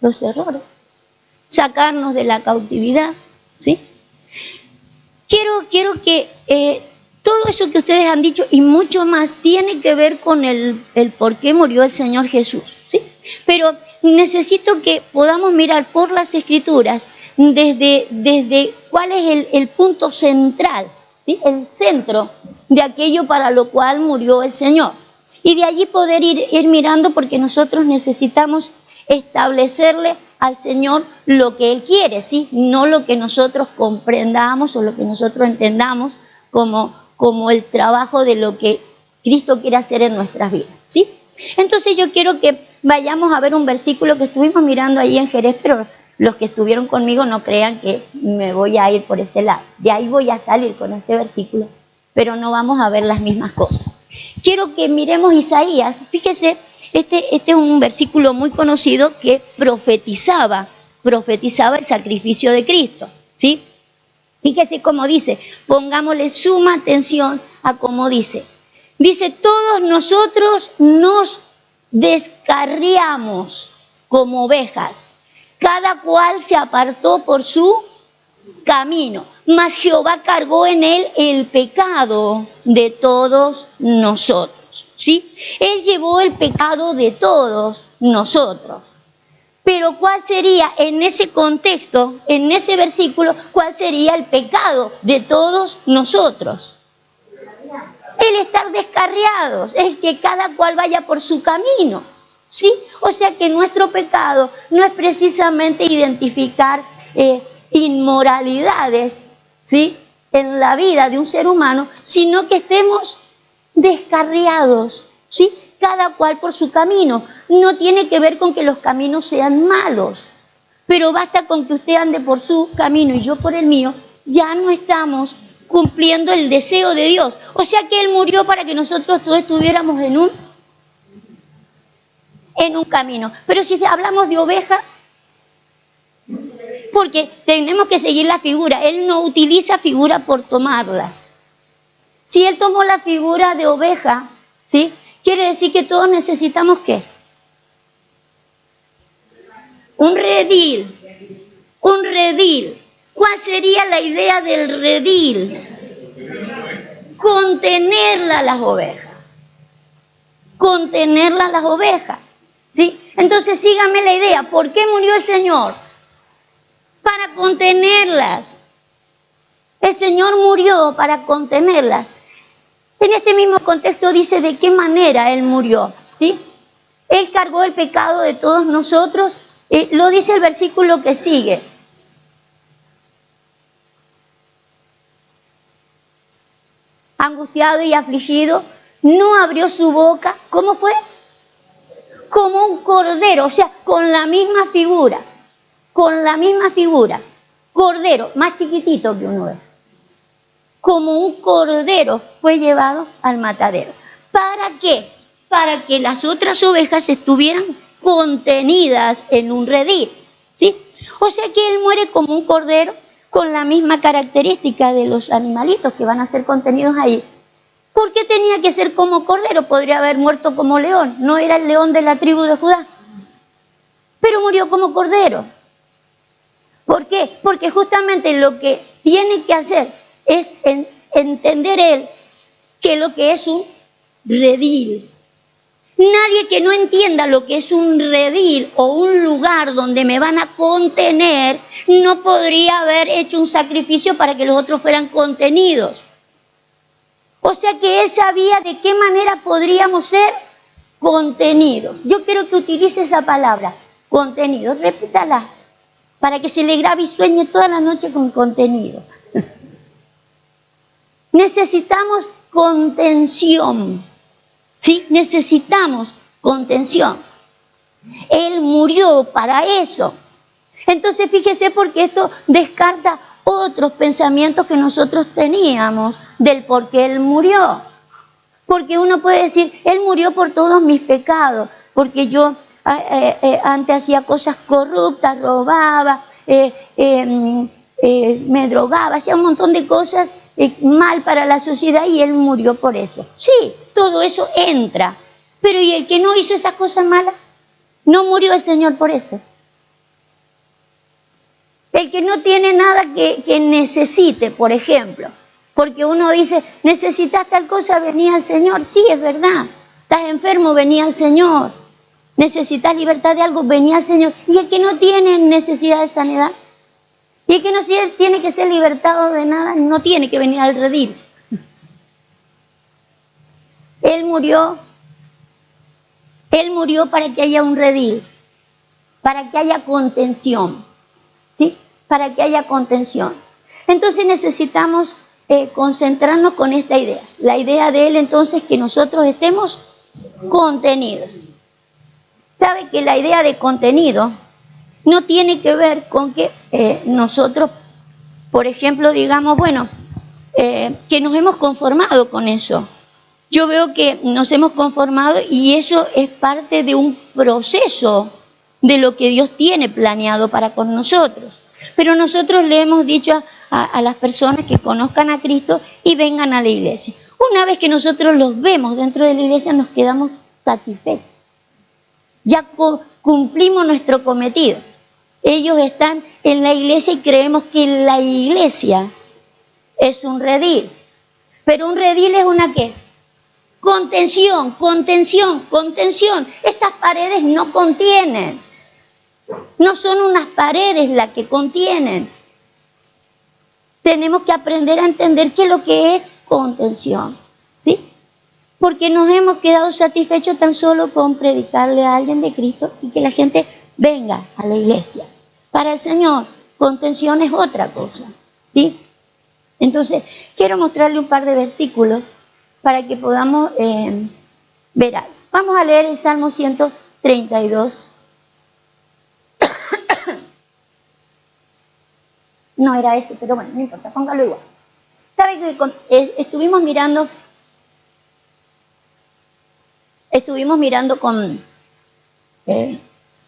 los errores, sacarnos de la cautividad, ¿sí? Quiero que todo eso que ustedes han dicho y mucho más tiene que ver con el por qué murió el Señor Jesús, ¿sí? Pero necesito que podamos mirar por las Escrituras desde cuál es el punto central, ¿sí? El centro de aquello para lo cual murió el Señor. Y de allí poder ir mirando, porque nosotros necesitamos establecerle al Señor lo que Él quiere, ¿sí? No lo que nosotros comprendamos o lo que nosotros entendamos como el trabajo de lo que Cristo quiere hacer en nuestras vidas, ¿sí? Entonces yo quiero que vayamos a ver un versículo que estuvimos mirando ahí en Jerez, pero los que estuvieron conmigo no crean que me voy a ir por ese lado. De ahí voy a salir con este versículo, pero no vamos a ver las mismas cosas. Quiero que miremos Isaías. Fíjese, este es un versículo muy conocido que profetizaba el sacrificio de Cristo, ¿sí? Fíjese cómo dice, pongámosle suma atención a cómo dice. Dice, todos nosotros nos descarriamos como ovejas, cada cual se apartó por su camino, mas Jehová cargó en él el pecado de todos nosotros, ¿sí? Él llevó el pecado de todos nosotros. Pero ¿cuál sería en ese contexto, en ese versículo, cuál sería el pecado de todos nosotros? El estar descarriados, es que cada cual vaya por su camino, ¿sí? O sea que nuestro pecado no es precisamente identificar inmoralidades, ¿sí?, en la vida de un ser humano, sino que estemos descarriados, ¿sí?, cada cual por su camino. No tiene que ver con que los caminos sean malos, pero basta con que usted ande por su camino y yo por el mío, ya no estamos cumpliendo el deseo de Dios. O sea que Él murió para que nosotros todos estuviéramos en un camino. Pero si hablamos de oveja, porque tenemos que seguir la figura. Él no utiliza figura por tomarla. Si Él tomó la figura de oveja, ¿sí?, quiere decir que todos necesitamos ¿qué? Un redil. Un redil. ¿Cuál sería la idea del redil? Contenerla a las ovejas. Contenerla a las ovejas, ¿sí? Entonces síganme la idea. ¿Por qué murió el Señor? Para contenerlas. El Señor murió para contenerlas. En este mismo contexto dice de qué manera Él murió, ¿sí? Él cargó el pecado de todos nosotros. Lo dice el versículo que sigue. Angustiado y afligido, no abrió su boca. ¿Cómo fue? Como un cordero, o sea, con la misma figura. Con la misma figura. Cordero, más chiquitito que uno es. Como un cordero fue llevado al matadero. ¿Para qué? Para que las otras ovejas estuvieran contenidas en un redil, ¿sí? O sea que Él muere como un cordero con la misma característica de los animalitos que van a ser contenidos ahí. ¿Por qué tenía que ser como cordero? Podría haber muerto como león. No era el león de la tribu de Judá. Pero murió como cordero. ¿Por qué? Porque justamente lo que tiene que hacer es entender Él que lo que es un redil. Nadie que no entienda lo que es un redil o un lugar donde me van a contener, no podría haber hecho un sacrificio para que los otros fueran contenidos. O sea que Él sabía de qué manera podríamos ser contenidos. Yo quiero que utilice esa palabra, contenidos. Repítala, para que se le grabe y sueñe toda la noche con contenido. Necesitamos contención, ¿sí? Necesitamos contención. Él murió para eso. Entonces fíjese, porque esto descarta otros pensamientos que nosotros teníamos del por qué Él murió. Porque uno puede decir, Él murió por todos mis pecados, porque yo antes hacía cosas corruptas, robaba, me drogaba, hacía un montón de cosas mal para la sociedad y Él murió por eso. Sí, todo eso entra. Pero ¿y el que no hizo esas cosas malas? ¿No murió el Señor por eso? El que no tiene nada que necesite, por ejemplo. Porque uno dice, necesitas tal cosa, venía al Señor. Sí, es verdad. Estás enfermo, venía al Señor. Necesitas libertad de algo, venía al Señor. Y el que no tiene necesidad de sanidad, y el que no tiene que ser libertado de nada, no tiene que venir al redil. Él murió para que haya un redil, para que haya contención, ¿sí? Para que haya contención. Entonces necesitamos concentrarnos con esta idea. La idea de Él entonces es que nosotros estemos contenidos. ¿Sabe que la idea de contenido no tiene que ver con que nosotros, por ejemplo, digamos, bueno, que nos hemos conformado con eso? Yo veo que nos hemos conformado y eso es parte de un proceso de lo que Dios tiene planeado para con nosotros. Pero nosotros le hemos dicho a las personas que conozcan a Cristo y vengan a la iglesia. Una vez que nosotros los vemos dentro de la iglesia nos quedamos satisfechos. Ya cumplimos nuestro cometido. Ellos están en la iglesia y creemos que la iglesia es un redil. Pero un redil es una ¿qué? Contención, contención, contención. Estas paredes no contienen. No son unas paredes las que contienen. Tenemos que aprender a entender qué es lo que es contención, ¿sí? Porque nos hemos quedado satisfechos tan solo con predicarle a alguien de Cristo y que la gente venga a la iglesia. Para el Señor, contención es otra cosa, ¿sí? Entonces, quiero mostrarle un par de versículos para que podamos ver algo. Vamos a leer el Salmo 132. No era ese, pero bueno, no importa, póngalo igual. ¿Sabe que estuvimos mirando con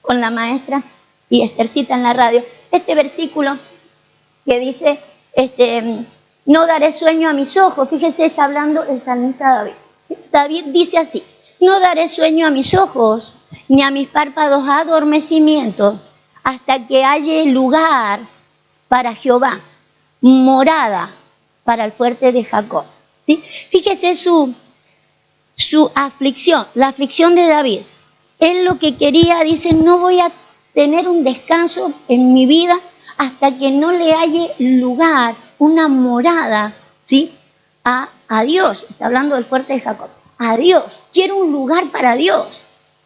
la maestra y Esthercita en la radio este versículo que dice, no daré sueño a mis ojos? Fíjese, está hablando el salmista David. David dice así, no daré sueño a mis ojos, ni a mis párpados adormecimiento, hasta que haya lugar para Jehová, morada para el fuerte de Jacob. ¿Sí? Fíjese su aflicción, la aflicción de David. Él lo que quería, dice, no voy a tener un descanso en mi vida hasta que no le haya lugar, una morada, ¿sí? A Dios. Está hablando del fuerte de Jacob. A Dios. Quiero un lugar para Dios.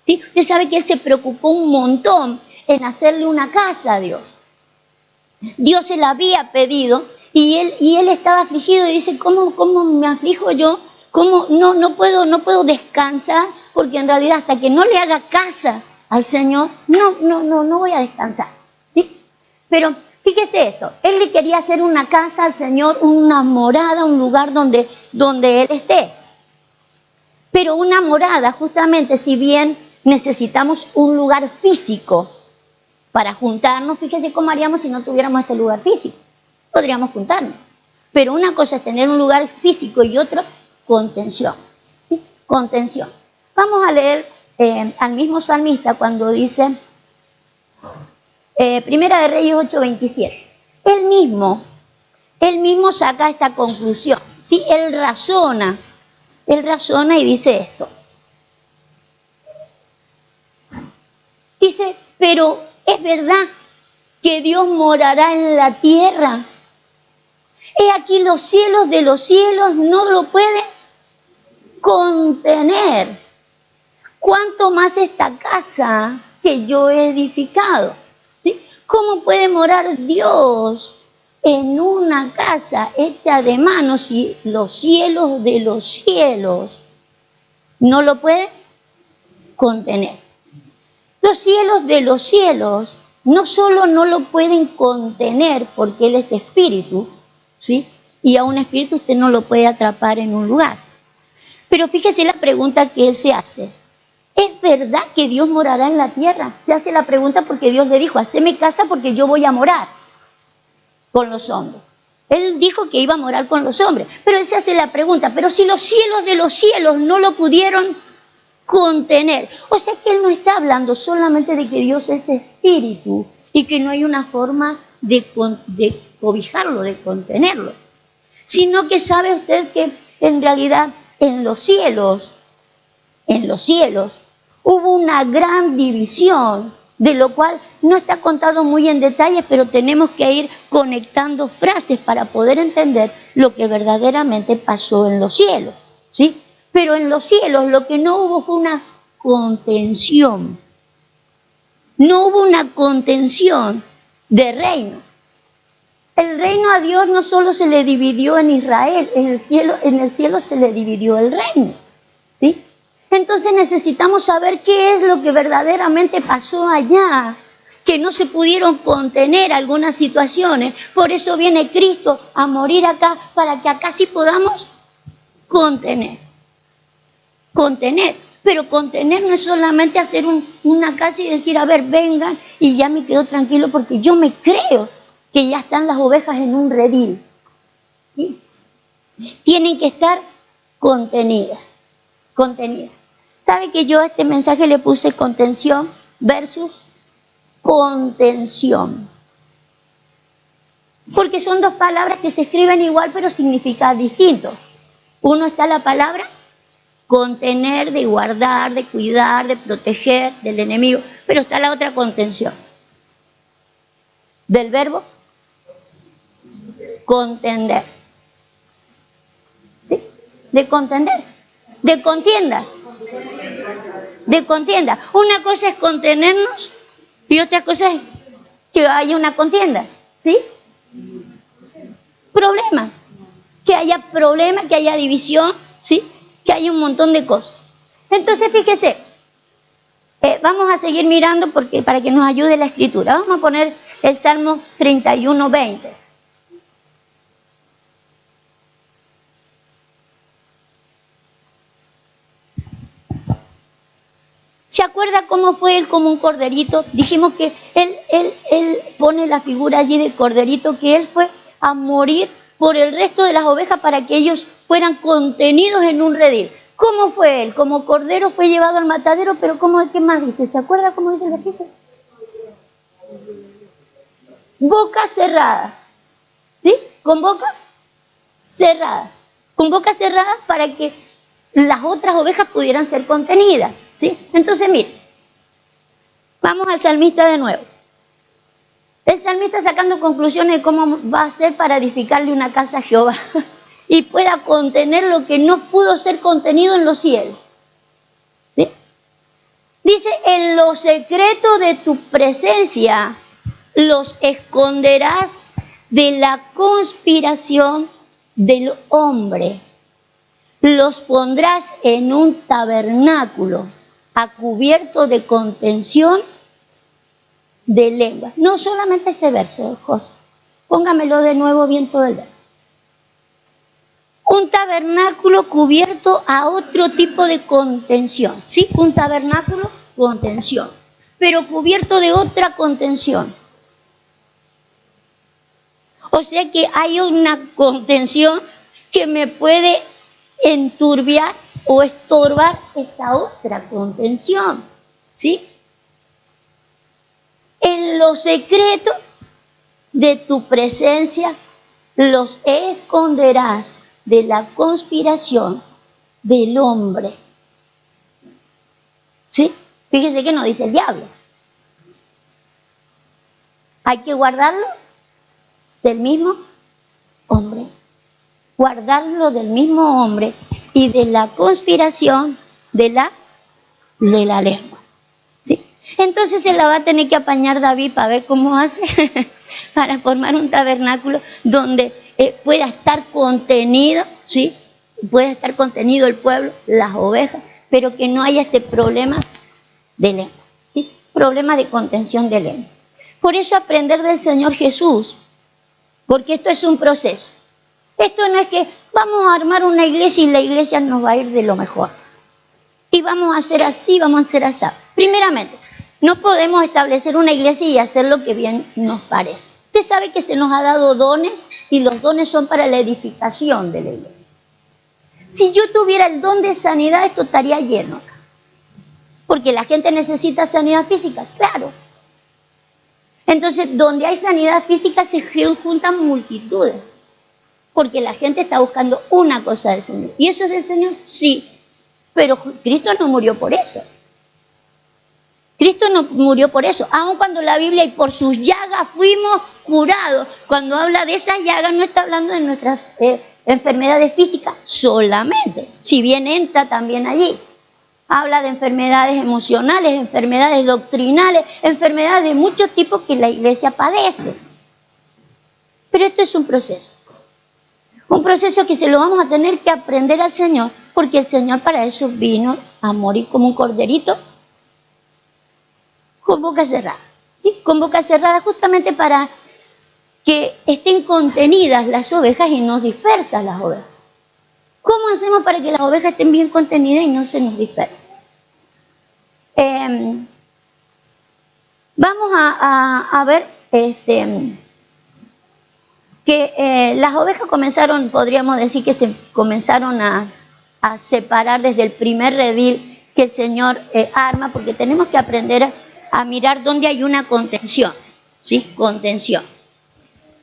¿Sí? Usted sabe que él se preocupó un montón en hacerle una casa a Dios. Dios se la había pedido y él estaba afligido y dice, ¿cómo me aflijo yo? ¿Cómo no puedo descansar? Porque en realidad hasta que no le haga casa al Señor, no voy a descansar. ¿Sí? Pero fíjese esto, él le quería hacer una casa al Señor, una morada, un lugar donde él esté. Pero una morada, justamente, si bien necesitamos un lugar físico para juntarnos, fíjese cómo haríamos si no tuviéramos este lugar físico. Podríamos juntarnos. Pero una cosa es tener un lugar físico y otra, contención. ¿Sí? Contención. Vamos a leer al mismo salmista cuando dice, Primera de Reyes 8:27. Él mismo saca esta conclusión. ¿Sí? Él razona y dice esto. Dice, pero ¿es verdad que Dios morará en la tierra? He aquí los cielos de los cielos no lo pueden contener. ¿Cuánto más esta casa que yo he edificado? ¿Sí? ¿Cómo puede morar Dios en una casa hecha de manos si los cielos de los cielos no lo pueden contener? Los cielos de los cielos no solo no lo pueden contener porque Él es espíritu, ¿sí? Y a un espíritu usted no lo puede atrapar en un lugar. Pero fíjese la pregunta que él se hace. ¿Es verdad que Dios morará en la tierra? Se hace la pregunta porque Dios le dijo, haceme casa porque yo voy a morar con los hombres. Él dijo que iba a morar con los hombres. Pero él se hace la pregunta, pero si los cielos de los cielos no lo pudieron contener. O sea que él no está hablando solamente de que Dios es espíritu y que no hay una forma de cobijarlo, de contenerlo, sino que sabe usted que en realidad en los cielos hubo una gran división, de lo cual no está contado muy en detalle, pero tenemos que ir conectando frases para poder entender lo que verdaderamente pasó en los cielos, ¿sí? Pero en los cielos lo que no hubo fue una contención. No hubo una contención de reino. El reino a Dios no solo se le dividió en Israel, en el cielo se le dividió el reino, ¿sí? Entonces necesitamos saber qué es lo que verdaderamente pasó allá, que no se pudieron contener algunas situaciones. Por eso viene Cristo a morir acá, para que acá sí podamos contener. Pero contener no es solamente hacer una casa y decir, a ver, vengan y ya me quedo tranquilo porque yo me creo que ya están las ovejas en un redil. ¿Sí? Tienen que estar contenidas. ¿Sabe que yo a este mensaje le puse contención versus contención? Porque son dos palabras que se escriben igual pero significan distinto. Uno está la palabra contener, de guardar, de cuidar, de proteger del enemigo, pero está la otra contención. Del verbo contender. ¿Sí? De contender. De contienda. De contienda. Una cosa es contenernos y otra cosa es que haya una contienda. ¿Sí? Problema. Que haya problema, que haya división, ¿sí? Que haya un montón de cosas. Entonces, fíjese, vamos a seguir mirando porque para que nos ayude la escritura. Vamos a poner el Salmo 31, 20. ¿Se acuerda cómo fue él como un corderito? Dijimos que él pone la figura allí de corderito, que él fue a morir por el resto de las ovejas para que ellos fueran contenidos en un redil. ¿Cómo fue él? Como cordero fue llevado al matadero, pero ¿qué más dice? ¿Se acuerda cómo dice el versículo? Boca cerrada. ¿Sí? Con boca cerrada. Con boca cerrada para que las otras ovejas pudieran ser contenidas. ¿Sí? Entonces, mire, vamos al salmista de nuevo. El salmista sacando conclusiones de cómo va a ser para edificarle una casa a Jehová y pueda contener lo que no pudo ser contenido en los cielos. ¿Sí? Dice, en lo secreto de tu presencia los esconderás de la conspiración del hombre. Los pondrás en un tabernáculo a cubierto de contención de lengua. No solamente ese verso, José. Póngamelo de nuevo bien todo el verso. Un tabernáculo cubierto a otro tipo de contención. ¿Sí? Un tabernáculo, contención. Pero cubierto de otra contención. O sea que hay una contención que me puede enturbiar o estorbar esta otra contención, ¿sí? En lo secreto de tu presencia los esconderás de la conspiración del hombre, ¿sí? Fíjese que no dice el diablo. Hay que guardarlo del mismo hombre. Guardarlo del mismo hombre y de la conspiración de la lengua. ¿Sí? Entonces se la va a tener que apañar David para ver cómo hace para formar un tabernáculo donde pueda estar contenido, ¿sí? Pueda estar contenido el pueblo, las ovejas, pero que no haya este problema de lengua, ¿sí? Problema de contención de lengua. Por eso aprender del Señor Jesús, porque esto es un proceso. Esto no es que vamos a armar una iglesia y la iglesia nos va a ir de lo mejor. Y vamos a hacer así, vamos a hacer así. Primeramente, no podemos establecer una iglesia y hacer lo que bien nos parece. Usted sabe que se nos ha dado dones y los dones son para la edificación de la iglesia. Si yo tuviera el don de sanidad, esto estaría lleno. Porque la gente necesita sanidad física, claro. Entonces, donde hay sanidad física se juntan multitudes, porque la gente está buscando una cosa del Señor. ¿Y eso es del Señor? Sí, pero Cristo no murió por eso. Cristo no murió por eso, aun cuando la Biblia, y por sus llagas fuimos curados. Cuando habla de esas llagas no está hablando de nuestras enfermedades físicas solamente, si bien entra también allí. Habla de enfermedades emocionales, enfermedades doctrinales, enfermedades de muchos tipos que la iglesia padece. Pero esto es un proceso que se lo vamos a tener que aprender al Señor, porque el Señor para eso vino a morir como un corderito con boca cerrada, ¿sí? Con boca cerrada, justamente para que estén contenidas las ovejas y no dispersas las ovejas. ¿Cómo hacemos para que las ovejas estén bien contenidas y no se nos dispersen? Vamos a ver que las ovejas comenzaron, podríamos decir que se comenzaron a separar desde el primer redil que el Señor arma, porque tenemos que aprender a mirar dónde hay una contención, ¿sí? Contención.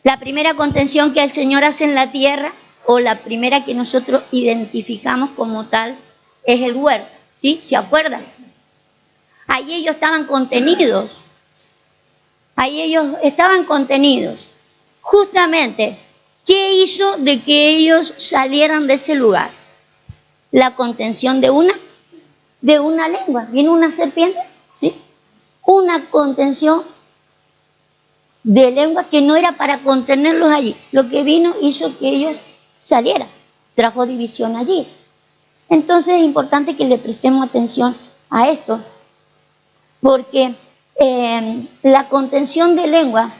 La primera contención que el Señor hace en la tierra, o la primera que nosotros identificamos como tal, es el huerto, ¿sí? ¿Se acuerdan? Ahí ellos estaban contenidos. Ahí ellos estaban contenidos. Justamente, ¿qué hizo de que ellos salieran de ese lugar? La contención de una lengua. ¿Viene una serpiente? ¿Sí? Una contención de lengua que no era para contenerlos allí. Lo que vino hizo que ellos salieran. Trajo división allí. Entonces es importante que le prestemos atención a esto, porque la contención de lengua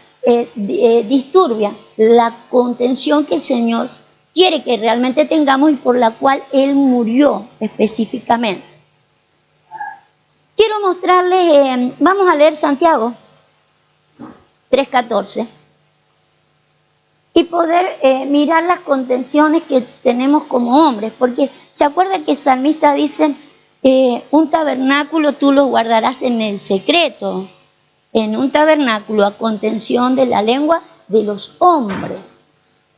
disturbia la contención que el Señor quiere que realmente tengamos y por la cual Él murió específicamente. Quiero mostrarles, vamos a leer Santiago 3:14 y poder mirar las contenciones que tenemos como hombres, porque se acuerda que el salmista dice, un tabernáculo tú lo guardarás en el secreto, en un tabernáculo a contención de la lengua de los hombres,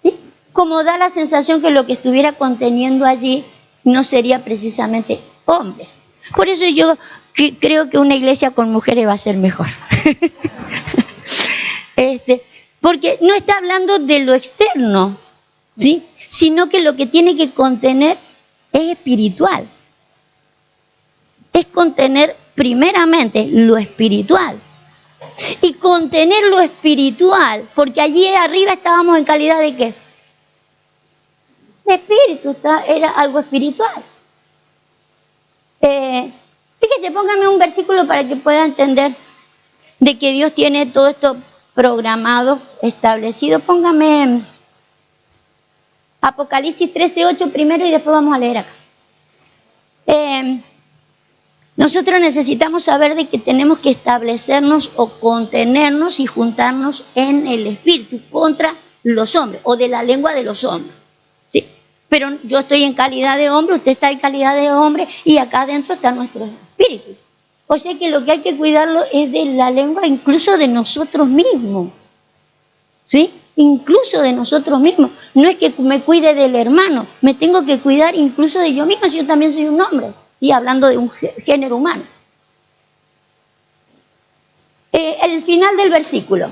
¿sí? Como da la sensación que lo que estuviera conteniendo allí no sería precisamente hombres. Por eso yo creo que una iglesia con mujeres va a ser mejor. Porque no está hablando de lo externo, ¿sí? Sino que lo que tiene que contener es espiritual. Es contener primeramente lo espiritual. Y contener lo espiritual, porque allí arriba estábamos en calidad de ¿qué? De espíritu, era algo espiritual. Fíjense, pónganme un versículo para que puedan entender de que Dios tiene todo esto programado, establecido. Póngame Apocalipsis 13:8 primero y después vamos a leer acá. Nosotros necesitamos saber de que tenemos que establecernos o contenernos y juntarnos en el espíritu contra los hombres o de la lengua de los hombres, ¿sí? Pero yo estoy en calidad de hombre, usted está en calidad de hombre y acá adentro está nuestro espíritu. O sea que lo que hay que cuidarlo es de la lengua incluso de nosotros mismos, ¿sí? Incluso de nosotros mismos. No es que me cuide del hermano, me tengo que cuidar incluso de yo misma, si yo también soy un hombre. Y hablando de un género humano. El final del versículo.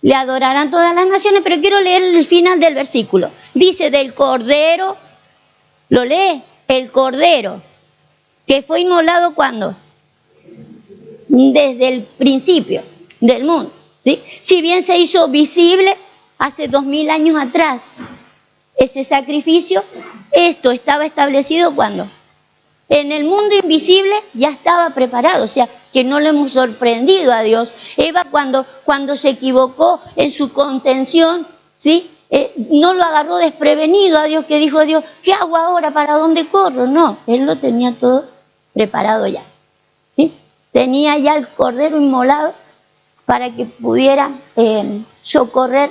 Le adorarán todas las naciones, pero quiero leer el final del versículo. Dice del cordero, lo lee, el cordero, que fue inmolado ¿cuándo? Desde el principio del mundo, ¿sí? Si bien se hizo visible hace 2000 años atrás, ese sacrificio, esto estaba establecido ¿cuándo? En el mundo invisible ya estaba preparado, o sea, que no le hemos sorprendido a Dios. Eva cuando se equivocó en su contención, ¿sí? No lo agarró desprevenido a Dios, que dijo Dios, ¿qué hago ahora? ¿Para dónde corro? No, Él lo tenía todo preparado ya, ¿sí? Tenía ya el cordero inmolado para que pudiera socorrer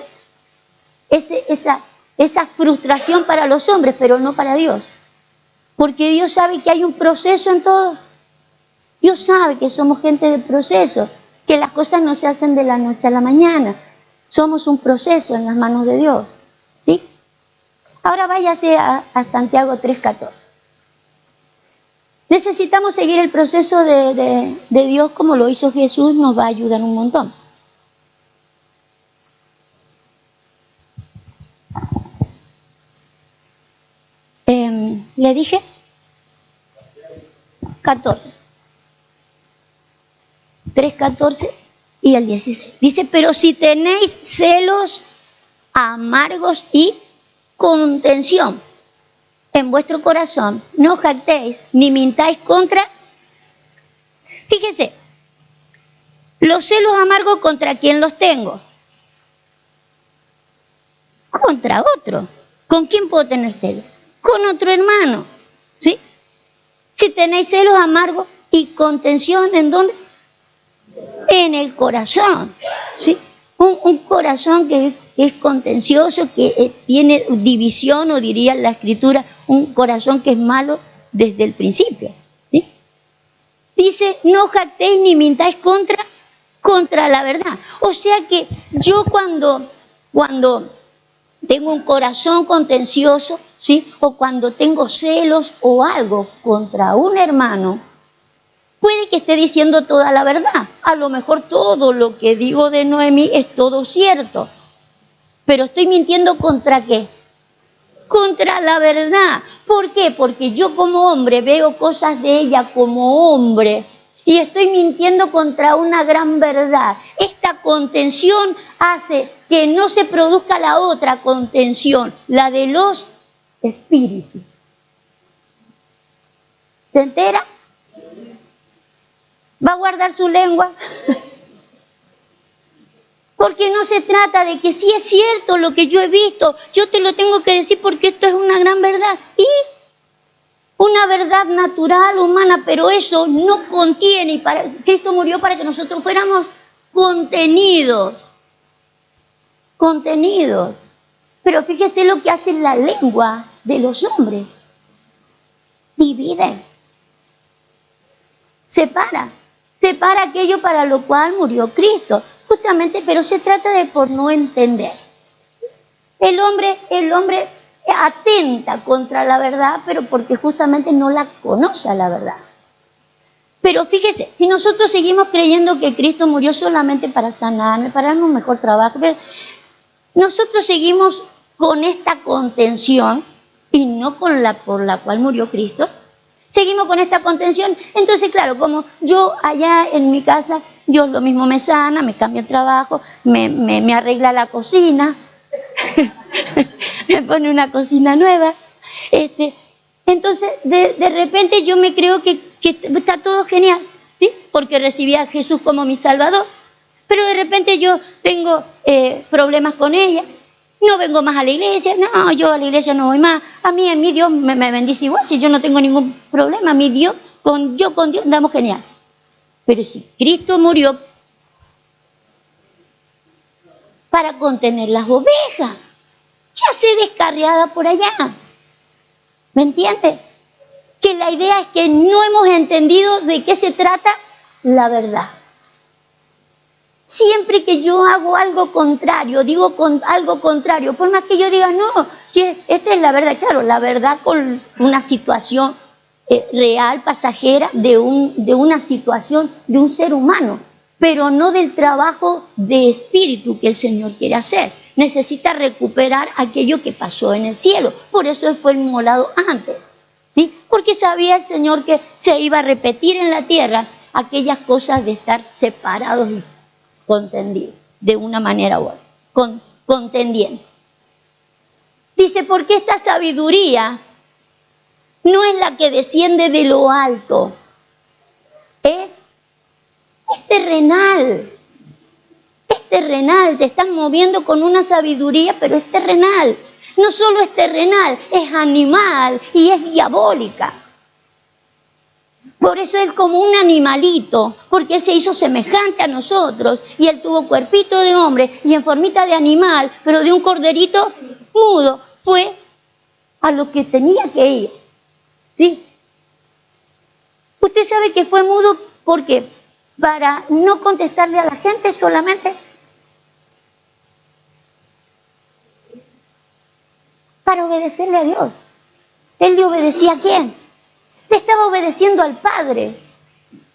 esa frustración para los hombres, pero no para Dios. Porque Dios sabe que hay un proceso en todo. Dios sabe que somos gente de proceso, que las cosas no se hacen de la noche a la mañana. Somos un proceso en las manos de Dios. ¿Sí? Ahora váyase a Santiago 3:14. Necesitamos seguir el proceso de Dios como lo hizo Jesús, nos va a ayudar un montón. ¿Le dije? 14. 3:14 y el 16. Dice, pero si tenéis celos amargos y contención en vuestro corazón, no jactéis ni mintáis contra. Fíjese, los celos amargos, ¿contra quién los tengo? Contra otro. ¿Con quién puedo tener celos? Con otro hermano. ¿Sí? Si tenéis celos amargos y contención, ¿en dónde? En el corazón. ¿Sí? Un corazón que es contencioso, que tiene división, o diría la Escritura, un corazón que es malo desde el principio. ¿Sí? Dice, no jactéis ni mintáis contra la verdad. O sea que yo cuando tengo un corazón contencioso, ¿sí? O cuando tengo celos o algo contra un hermano, puede que esté diciendo toda la verdad. A lo mejor todo lo que digo de Noemí es todo cierto. Pero estoy mintiendo ¿contra qué? Contra la verdad. ¿Por qué? Porque yo como hombre veo cosas de ella como hombre y estoy mintiendo contra una gran verdad. Esta contención hace que no se produzca la otra contención, la de los espíritus. ¿Se entera? ¿Va a guardar su lengua? Porque no se trata de que sí es cierto lo que yo he visto, yo te lo tengo que decir porque esto es una gran verdad. Y una verdad natural, humana, pero eso no contiene, y Cristo murió para que nosotros fuéramos contenidos. Pero fíjese lo que hace la lengua de los hombres. Divide. Separa aquello para lo cual murió Cristo. Justamente, pero se trata de por no entender. El hombre atenta contra la verdad, pero porque justamente no la conoce a la verdad. Pero fíjese, si nosotros seguimos creyendo que Cristo murió solamente para sanarme, para darme un mejor trabajo, nosotros seguimos con esta contención y no con la por la cual murió Cristo. Seguimos con esta contención. Entonces, claro, como yo allá en mi casa, Dios lo mismo me sana, me cambia el trabajo, me arregla la cocina, me pone una cocina nueva. Entonces, de repente yo me creo que está todo genial, ¿sí? Porque recibí a Jesús como mi Salvador. Pero de repente yo tengo problemas con ella. No vengo más a la iglesia, no, yo a la iglesia no voy más. A mi Dios me bendice igual, si yo no tengo ningún problema, mi Dios, con Dios andamos genial. Pero si Cristo murió para contener las ovejas, ¿qué hace descarriada por allá? ¿Me entiendes? Que la idea es que no hemos entendido de qué se trata la verdad. Siempre que yo hago algo contrario, digo algo contrario, por más que yo diga, no, esta es la verdad, claro, la verdad con una situación real, pasajera, de una situación de un ser humano, pero no del trabajo de espíritu que el Señor quiere hacer. Necesita recuperar aquello que pasó en el cielo, por eso fue inmolado antes, ¿sí? Porque sabía el Señor que se iba a repetir en la tierra aquellas cosas de estar separados y contendido, de una manera u otra, contendiendo. Dice, porque esta sabiduría no es la que desciende de lo alto, es terrenal. Es terrenal, te estás moviendo con una sabiduría, pero es terrenal. No solo es terrenal, es animal y es diabólica. Por eso es como un animalito, porque Él se hizo semejante a nosotros y Él tuvo cuerpito de hombre y en formita de animal, pero de un corderito mudo. Fue a lo que tenía que ir, ¿sí? Usted sabe que fue mudo, ¿por qué? para no contestarle a la gente solamente para obedecerle a Dios. Él le obedecía a quién? Le estaba obedeciendo al Padre.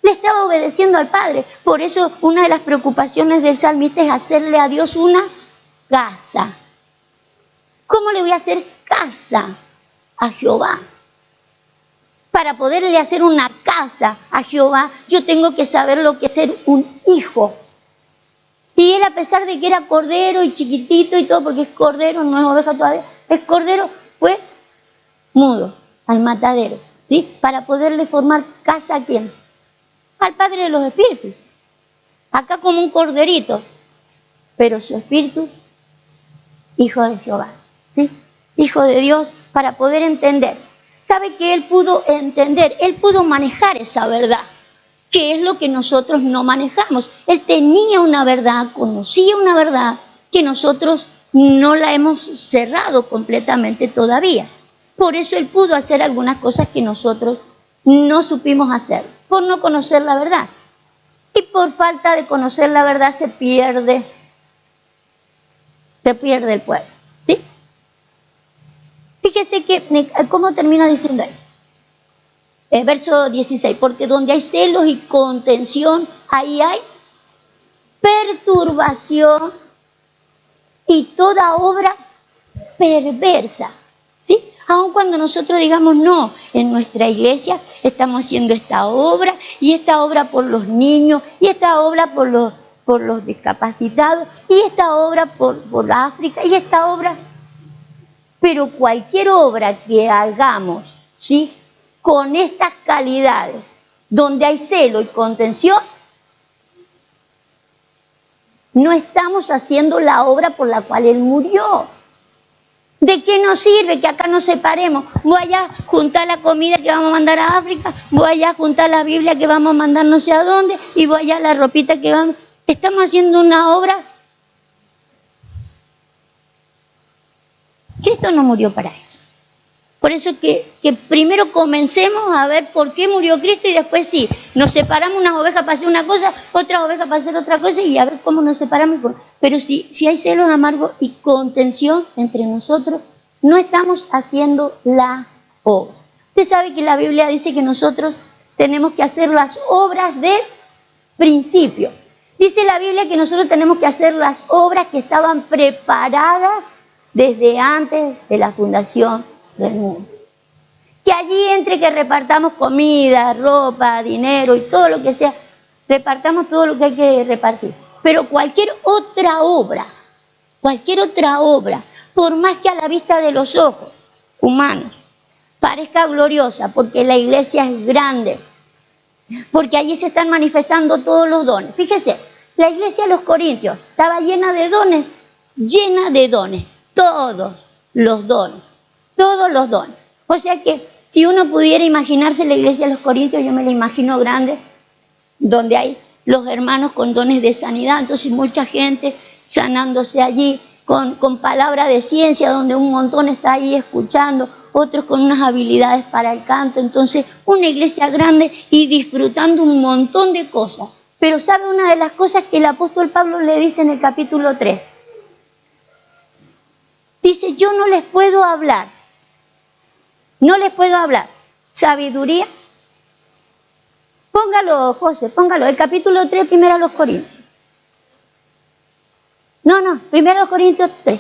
Le estaba obedeciendo al Padre. Por eso una de las preocupaciones del salmista es hacerle a Dios una casa. ¿Cómo le voy a hacer casa a Jehová? Para poderle hacer una casa a Jehová, yo tengo que saber lo que es ser un hijo. Y él, a pesar de que era cordero y chiquitito y todo, porque es cordero, no es oveja todavía, es cordero, fue mudo al matadero, ¿sí? Para poderle formar casa a quién? Al Padre de los Espíritus. Acá como un corderito, pero su espíritu, hijo de Jehová, ¿sí? Hijo de Dios, para poder entender. Sabe que él pudo entender, él pudo manejar esa verdad, que es lo que nosotros no manejamos. Él tenía una verdad, conocía una verdad que nosotros no la hemos cerrado completamente todavía. Por eso él pudo hacer algunas cosas que nosotros no supimos hacer, por no conocer la verdad. Y por falta de conocer la verdad se pierde el pueblo, ¿sí? Fíjese que, ¿cómo termina diciendo ahí? Verso 16, porque donde hay celos y contención, ahí hay perturbación y toda obra perversa, ¿sí? Aun cuando nosotros digamos, no, en nuestra iglesia estamos haciendo esta obra, y esta obra por los niños, y esta obra por los discapacitados, y esta obra por África, y esta obra... Pero cualquier obra que hagamos, ¿sí?, con estas calidades, donde hay celo y contención, no estamos haciendo la obra por la cual Él murió. ¿De qué nos sirve que acá nos separemos? Voy allá a juntar la comida que vamos a mandar a África, voy allá a juntar la Biblia que vamos a mandar no sé a dónde, y voy allá a la ropita que vamos... Estamos haciendo una obra. Cristo no murió para eso. Por eso que primero comencemos a ver por qué murió Cristo, y después sí, nos separamos unas ovejas para hacer una cosa, otras ovejas para hacer otra cosa, y a ver cómo nos separamos. Pero si hay celos amargos y contención entre nosotros, no estamos haciendo la obra. Usted sabe que la Biblia dice que nosotros tenemos que hacer las obras del principio. Dice la Biblia que nosotros tenemos que hacer las obras que estaban preparadas desde antes de la fundación del mundo. Que allí, entre que repartamos comida, ropa, dinero y todo lo que sea, repartamos todo lo que hay que repartir. Pero cualquier otra obra, por más que a la vista de los ojos humanos parezca gloriosa, porque la iglesia es grande, porque allí se están manifestando todos los dones. Fíjese, la iglesia de los Corintios estaba llena de dones, todos los dones. O sea que si uno pudiera imaginarse la iglesia de los Corintios, yo me la imagino grande, donde hay los hermanos con dones de sanidad, entonces mucha gente sanándose allí, con palabra de ciencia, donde un montón está ahí escuchando, otros con unas habilidades para el canto. Entonces una iglesia grande y disfrutando un montón de cosas. Pero ¿sabe una de las cosas que el apóstol Pablo le dice en el capítulo 3? Dice, yo no les puedo hablar sabiduría. Póngalo, José, el capítulo 3, primero a los Corintios. Primero a los Corintios 3.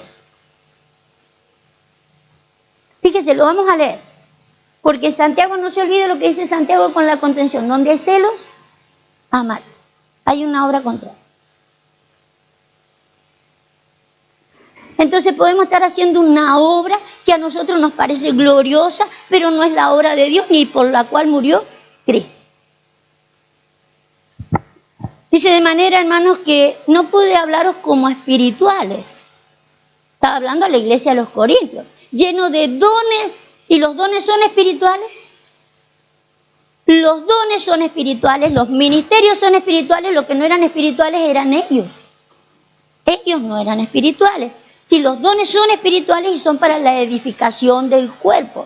Fíjese, lo vamos a leer. Porque Santiago, no se olvide lo que dice Santiago con la contención. Donde hay celos, amar. Hay una obra contraria. Entonces podemos estar haciendo una obra que a nosotros nos parece gloriosa, pero no es la obra de Dios ni por la cual murió Cristo. Dice, de manera, hermanos, que no pude hablaros como espirituales. Estaba hablando a la iglesia de los Corintios, lleno de dones. ¿Y los dones son espirituales? Los dones son espirituales, los ministerios son espirituales, los que no eran espirituales eran ellos. Ellos no eran espirituales. Si los dones son espirituales y son para la edificación del cuerpo,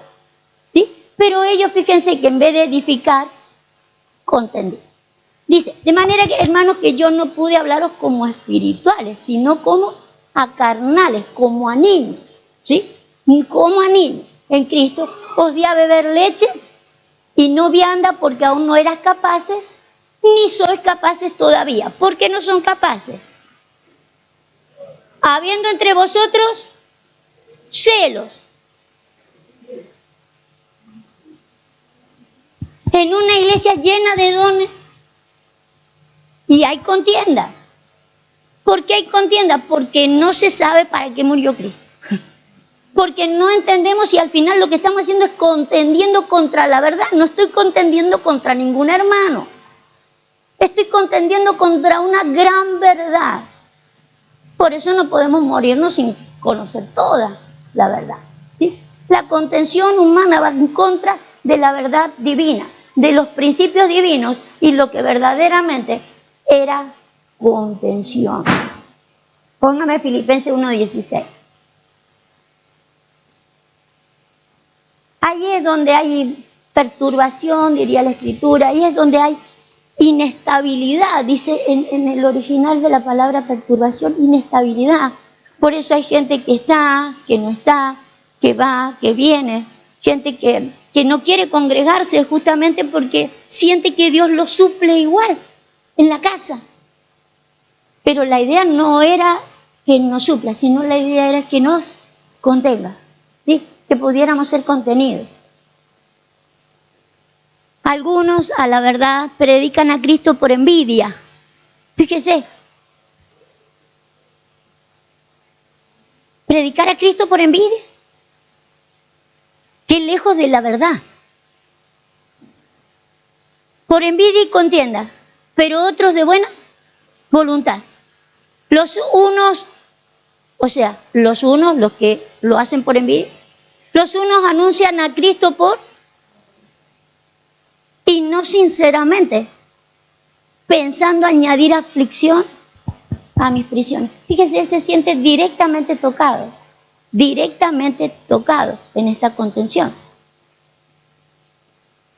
¿sí? Pero ellos, fíjense que en vez de edificar, contendían. Dice, de manera que, hermanos, que yo no pude hablaros como a espirituales, sino como a carnales, como a niños, ¿sí? Como a niños. En Cristo os di a beber leche y no vianda porque aún no eras capaces, ni sois capaces todavía. ¿Por qué no son capaces? Habiendo entre vosotros celos. En una iglesia llena de dones y hay contienda. ¿Por qué hay contienda? Porque no se sabe para qué murió Cristo. Porque no entendemos y al final lo que estamos haciendo es contendiendo contra la verdad. No estoy contendiendo contra ningún hermano. Estoy contendiendo contra una gran verdad. Por eso no podemos morirnos sin conocer toda la verdad, ¿sí? La contención humana va en contra de la verdad divina, de los principios divinos y lo que verdaderamente era contención. Póngame Filipenses 1:16. Ahí es donde hay perturbación, diría la Escritura, ahí es donde hay inestabilidad, dice en el original de la palabra perturbación, inestabilidad. Por eso hay gente que está, que no está, que va, que viene, gente que no quiere congregarse justamente porque siente que Dios lo suple igual en la casa. Pero la idea no era que nos supla, sino la idea era que nos contenga, ¿sí? Que pudiéramos ser contenidos. Algunos, a la verdad, predican a Cristo por envidia. Fíjese. Predicar a Cristo por envidia. Qué lejos de la verdad. Por envidia y contienda, pero otros de buena voluntad. Los unos, los que lo hacen por envidia, los unos anuncian a Cristo y no sinceramente, pensando añadir aflicción a mis prisiones. Fíjese, él se siente directamente tocado en esta contención.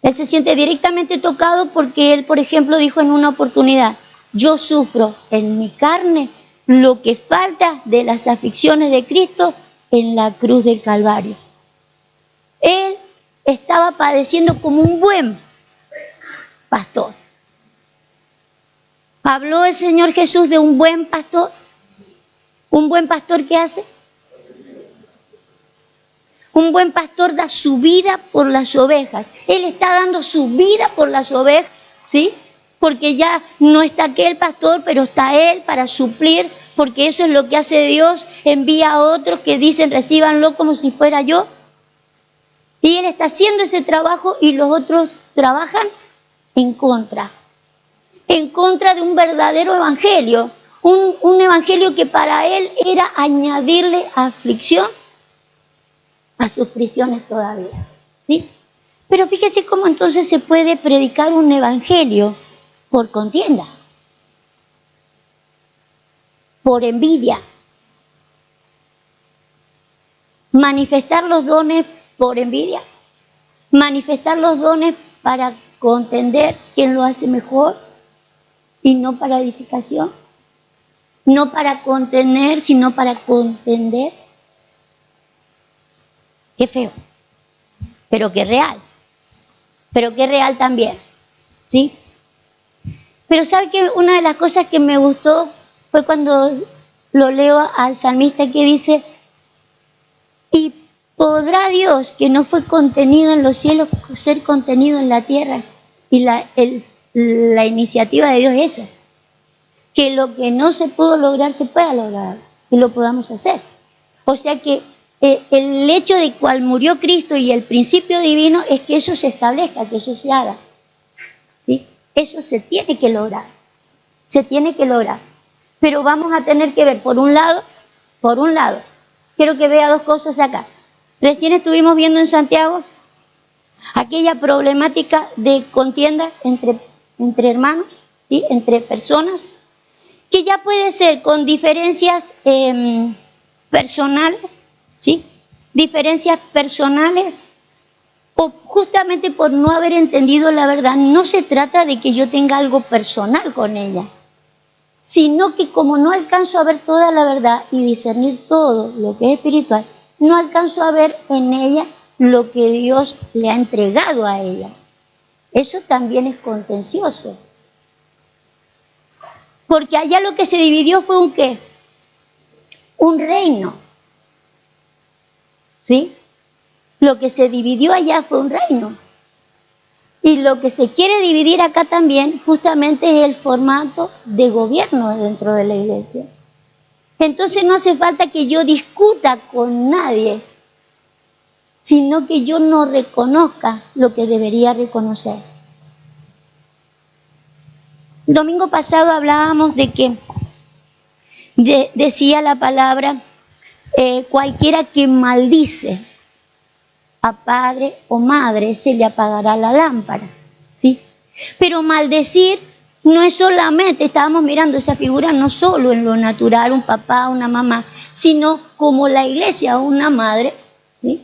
Él se siente directamente tocado porque él, por ejemplo, dijo en una oportunidad, yo sufro en mi carne lo que falta de las aflicciones de Cristo en la cruz del Calvario. Él estaba padeciendo como un buen pastor. Habló el Señor Jesús de un buen pastor. ¿Un buen pastor qué hace? Un buen pastor da su vida por las ovejas. Él está dando su vida por las ovejas, ¿sí? Porque ya no está aquel pastor, pero está él para suplir, porque eso es lo que hace Dios. Envía a otros que dicen, recíbanlo como si fuera yo. Y él está haciendo ese trabajo y los otros trabajan en contra de un verdadero evangelio, un evangelio que para él era añadirle aflicción a sus prisiones todavía, ¿sí? Pero fíjese cómo entonces se puede predicar un evangelio por contienda, por envidia, manifestar los dones por envidia, manifestar los dones para contender quién lo hace mejor y no para edificación, no para contener, sino para contender. Qué feo, pero qué real también, ¿sí? Pero ¿sabe qué? Una de las cosas que me gustó fue cuando lo leo al salmista que dice, y podrá Dios, que no fue contenido en los cielos, ser contenido en la tierra. Y la iniciativa de Dios es esa, que lo que no se pudo lograr se pueda lograr y lo podamos hacer. O sea que el hecho de cual murió Cristo y el principio divino es que eso se establezca, que eso se haga, ¿sí? Eso se tiene que lograr, pero vamos a tener que ver, por un lado, quiero que vea dos cosas acá. Recién estuvimos viendo en Santiago aquella problemática de contienda entre hermanos, ¿sí? Entre personas, que ya puede ser con diferencias personales, ¿sí? Diferencias personales o justamente por no haber entendido la verdad, no se trata de que yo tenga algo personal con ella, sino que como no alcanzo a ver toda la verdad y discernir todo lo que es espiritual, no alcanzo a ver en ella lo que Dios le ha entregado a ella. Eso también es contencioso. Porque allá lo que se dividió fue un ¿qué? Un reino. ¿Sí? Lo que se dividió allá fue un reino. Y lo que se quiere dividir acá también justamente es el formato de gobierno dentro de la iglesia. Entonces no hace falta que yo discuta con nadie, sino que yo no reconozca lo que debería reconocer. El domingo pasado hablábamos de que decía la palabra, cualquiera que maldice a padre o madre se le apagará la lámpara, ¿sí? Pero maldecir no es solamente, estábamos mirando esa figura no solo en lo natural, un papá, una mamá, sino como la iglesia, una madre, ¿sí?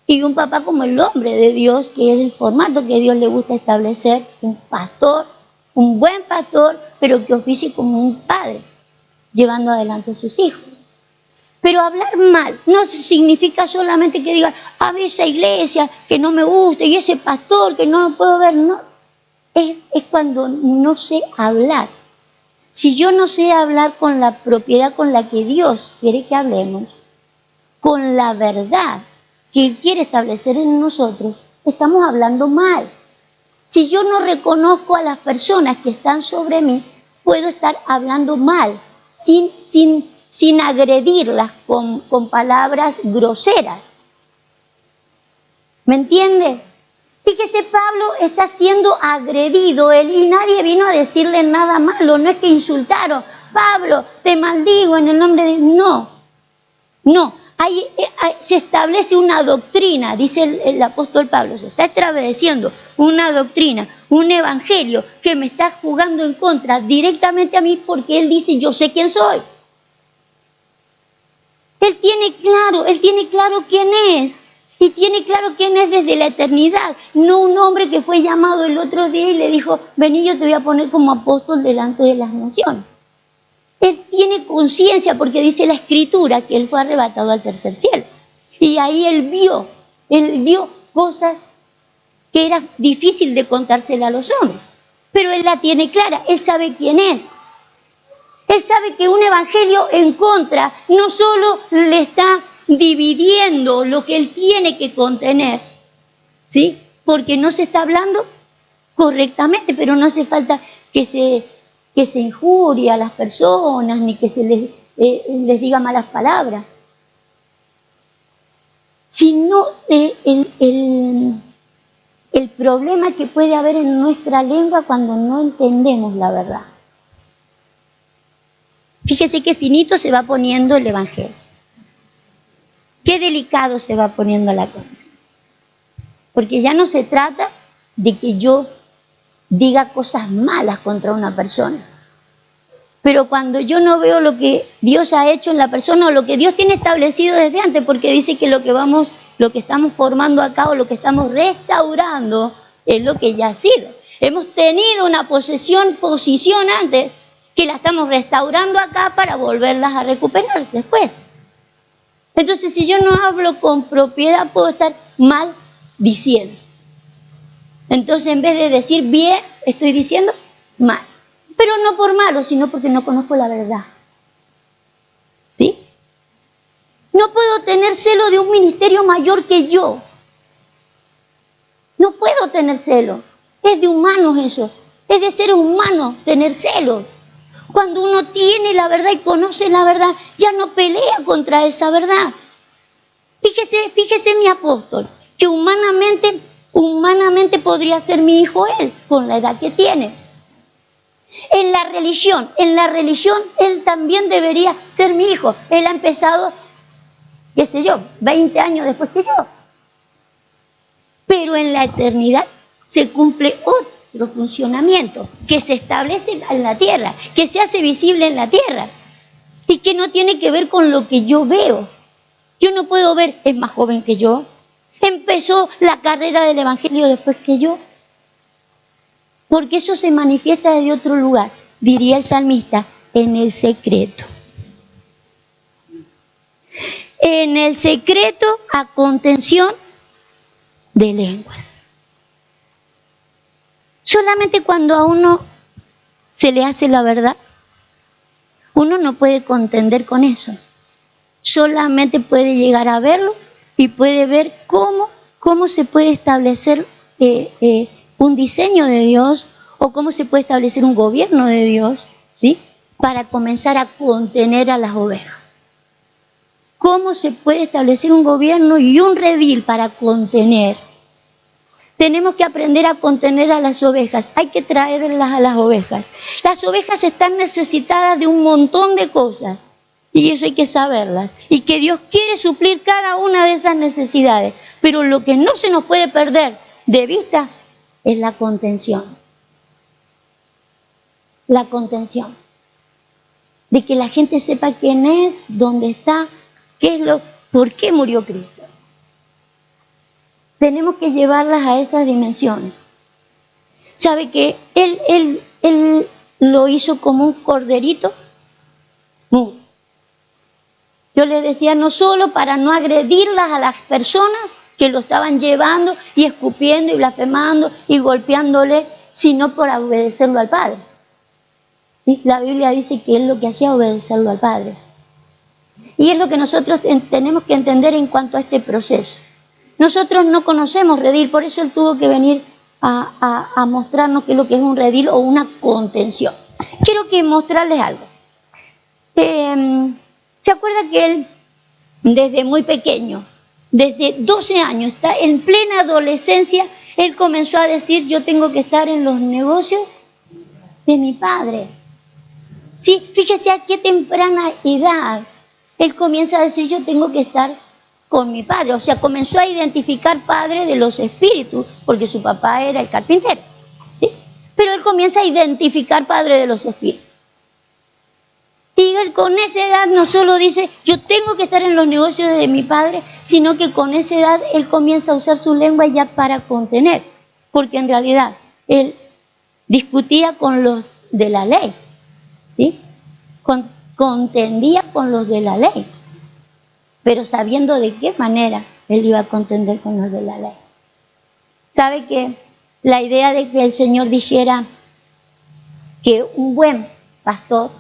Y un papá como el hombre de Dios, que es el formato que Dios le gusta establecer, un pastor, un buen pastor, pero que oficie como un padre, llevando adelante a sus hijos. Pero hablar mal no significa solamente que diga, a ver esa iglesia que no me gusta y ese pastor que no lo puedo ver, no. Es cuando no sé hablar. Si yo no sé hablar con la propiedad con la que Dios quiere que hablemos, con la verdad que Él quiere establecer en nosotros, estamos hablando mal. Si yo no reconozco a las personas que están sobre mí, puedo estar hablando mal, sin agredirlas con palabras groseras. ¿Me entiende? Fíjese, Pablo está siendo agredido él y nadie vino a decirle nada malo. No es que insultaron, Pablo, te maldigo en el nombre de... No. Se establece una doctrina, dice el apóstol Pablo, se está estableciendo una doctrina, un evangelio que me está jugando en contra directamente a mí porque él dice, yo sé quién soy. Él tiene claro quién es. Y tiene claro quién es desde la eternidad. No un hombre que fue llamado el otro día y le dijo, vení, yo te voy a poner como apóstol delante de las naciones. Él tiene conciencia porque dice la Escritura que él fue arrebatado al tercer cielo. Y ahí él vio cosas que era difícil de contárselas a los hombres. Pero él la tiene clara, él sabe quién es. Él sabe que un evangelio en contra no solo le está dividiendo lo que él tiene que contener, ¿sí? Porque no se está hablando correctamente, pero no hace falta que se injurie a las personas, ni que se les diga malas palabras. Sino el problema que puede haber en nuestra lengua cuando no entendemos la verdad. Fíjese qué finito se va poniendo el evangelio. Qué delicado se va poniendo la cosa. Porque ya no se trata de que yo diga cosas malas contra una persona. Pero cuando yo no veo lo que Dios ha hecho en la persona o lo que Dios tiene establecido desde antes, porque dice que lo que estamos formando acá o lo que estamos restaurando es lo que ya ha sido. Hemos tenido una posición antes que la estamos restaurando acá para volverlas a recuperar después. Entonces, si yo no hablo con propiedad, puedo estar mal diciendo. Entonces, en vez de decir bien, estoy diciendo mal. Pero no por malo, sino porque no conozco la verdad. ¿Sí? No puedo tener celo de un ministerio mayor que yo. No puedo tener celo. Es de humanos eso. Es de seres humanos tener celo. Cuando uno tiene la verdad y conoce la verdad, ya no pelea contra esa verdad. Fíjese mi apóstol, que humanamente podría ser mi hijo él, con la edad que tiene. En la religión él también debería ser mi hijo. Él ha empezado, 20 años después que yo. Pero en la eternidad se cumple otro funcionamiento que se establece en la tierra, que se hace visible en la tierra y que no tiene que ver con lo que yo veo. Yo no puedo ver, es más joven que yo, empezó la carrera del Evangelio después que yo. Porque eso se manifiesta desde otro lugar, diría el salmista, en el secreto. En el secreto a contención de lenguas. Solamente cuando a uno se le hace la verdad, uno no puede contender con eso. Solamente puede llegar a verlo y puede ver cómo se puede establecer un diseño de Dios o cómo se puede establecer un gobierno de Dios, ¿sí? Para comenzar a contener a las ovejas. ¿Cómo se puede establecer un gobierno y un redil para contener? Tenemos que aprender a contener a las ovejas. Hay que traerlas a las ovejas. Las ovejas están necesitadas de un montón de cosas. Y eso hay que saberlas. Y que Dios quiere suplir cada una de esas necesidades. Pero lo que no se nos puede perder de vista es la contención. La contención. De que la gente sepa quién es, dónde está, por qué murió Cristo. Tenemos que llevarlas a esas dimensiones. ¿Sabe que Él lo hizo como un corderito? Yo le decía, no solo para no agredirlas a las personas que lo estaban llevando y escupiendo y blasfemando y golpeándole, sino por obedecerlo al Padre. ¿Sí? La Biblia dice que Él lo que hacía es obedecerlo al Padre. Y es lo que nosotros tenemos que entender en cuanto a este proceso. Nosotros no conocemos redil, por eso Él tuvo que venir a mostrarnos qué es lo que es un redil o una contención. Quiero que mostrarles algo. ¿Se acuerda que Él, desde muy pequeño, desde 12 años, está en plena adolescencia, Él comenzó a decir, yo tengo que estar en los negocios de mi Padre? Sí, fíjese a qué temprana edad Él comienza a decir, yo tengo que estar con mi Padre. O sea, comenzó a identificar Padre de los espíritus, porque su papá era el carpintero, ¿sí? Pero Él comienza a identificar Padre de los espíritus. Y Él con esa edad no solo dice, yo tengo que estar en los negocios de mi Padre, sino que con esa edad Él comienza a usar su lengua ya para contener, porque en realidad Él discutía con los de la ley, ¿sí? Contendía con los de la ley, pero sabiendo de qué manera Él iba a contender con los de la ley. ¿Sabe que la idea de que el Señor dijera que un buen pastor,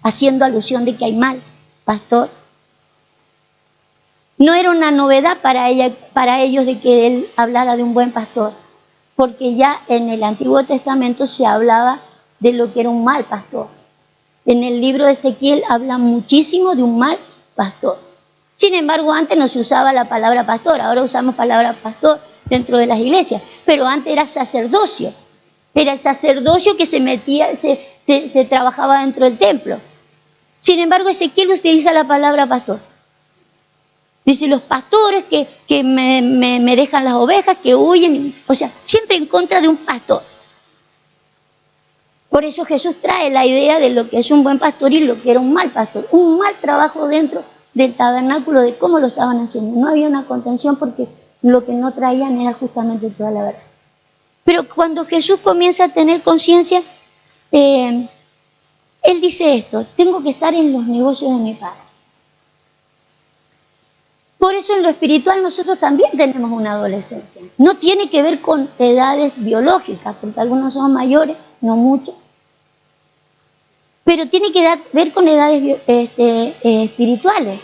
haciendo alusión de que hay mal pastor, no era una novedad para ellos de que Él hablara de un buen pastor, porque ya en el Antiguo Testamento se hablaba de lo que era un mal pastor. En el libro de Ezequiel habla muchísimo de un mal pastor. Sin embargo, antes no se usaba la palabra pastor, ahora usamos palabra pastor dentro de las iglesias, pero antes era sacerdocio. Era el sacerdocio que se metía, se trabajaba dentro del templo. Sin embargo, Ezequiel utiliza la palabra pastor. Dice, los pastores que me dejan las ovejas, que huyen, o sea, siempre en contra de un pastor. Por eso Jesús trae la idea de lo que es un buen pastor y lo que era un mal pastor. Un mal trabajo dentro del tabernáculo, de cómo lo estaban haciendo. No había una contención porque lo que no traían era justamente toda la verdad. Pero cuando Jesús comienza a tener conciencia, Él dice esto, tengo que estar en los negocios de mi Padre. Por eso en lo espiritual nosotros también tenemos una adolescencia. No tiene que ver con edades biológicas, porque algunos son mayores, no muchos. Pero tiene que ver con edades espirituales,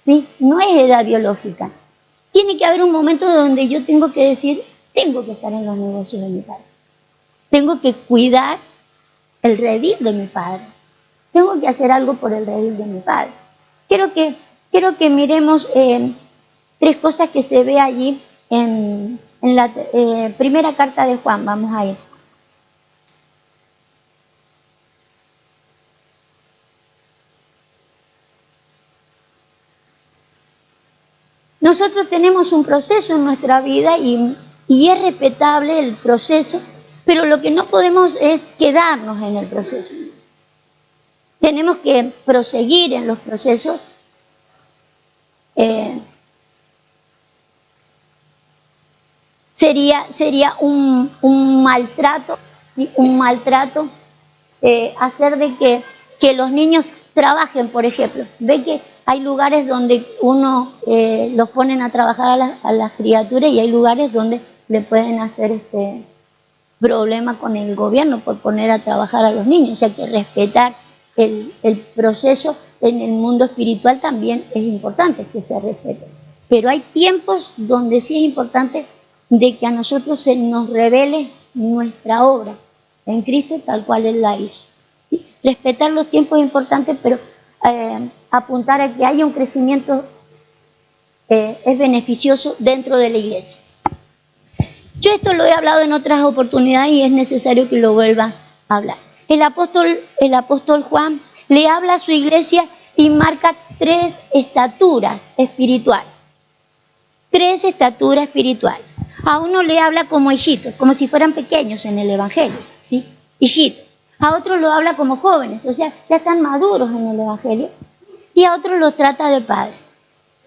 ¿sí? No es edad biológica. Tiene que haber un momento donde yo tengo que decir, tengo que estar en los negocios de mi Padre. Tengo que cuidar el redil de mi Padre. Tengo que hacer algo por el redil de mi Padre. Quiero que miremos tres cosas que se ve allí en la primera carta de Juan. Vamos a ir. Nosotros tenemos un proceso en nuestra vida y es respetable el proceso, pero lo que no podemos es quedarnos en el proceso. Tenemos que proseguir en los procesos. sería un maltrato, ¿sí? Un maltrato, hacer de que los niños trabajen, por ejemplo. Ve que hay lugares donde uno los ponen a trabajar a las criaturas y hay lugares donde le pueden hacer problema con el gobierno por poner a trabajar a los niños. O sea que respetar el proceso en el mundo espiritual también es importante que se respete. Pero hay tiempos donde sí es importante de que a nosotros se nos revele nuestra obra en Cristo tal cual Él la hizo. ¿Sí? Respetar los tiempos es importante, pero apuntar a que haya un crecimiento es beneficioso dentro de la iglesia. Yo esto lo he hablado en otras oportunidades y es necesario que lo vuelva a hablar. El apóstol Juan le habla a su iglesia y marca 3 estaturas espirituales. 3 estaturas espirituales. A uno le habla como hijitos, como si fueran pequeños en el Evangelio, ¿sí? Hijitos. A otro lo habla como jóvenes, o sea, ya están maduros en el Evangelio. Y a otro los trata de padres,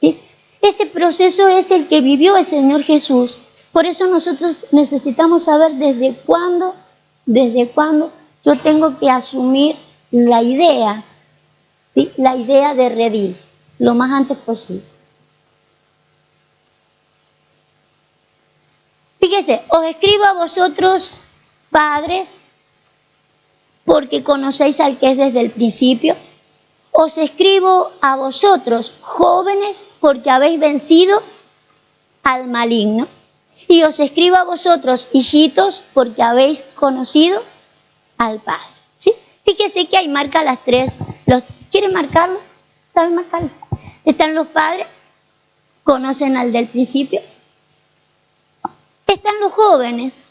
¿sí? Ese proceso es el que vivió el Señor Jesús. Por eso nosotros necesitamos saber desde cuándo yo tengo que asumir la idea, ¿sí? La idea de redil, lo más antes posible. Fíjese, os escribo a vosotros, padres, porque conocéis al que es desde el principio. Os escribo a vosotros, jóvenes, porque habéis vencido al maligno. Y os escribo a vosotros, hijitos, porque habéis conocido al Padre. ¿Sí? Fíjese que ahí marca las 3. ¿Quieren marcarlo? ¿Saben marcarlo? Están los padres, conocen al del principio. Están los jóvenes.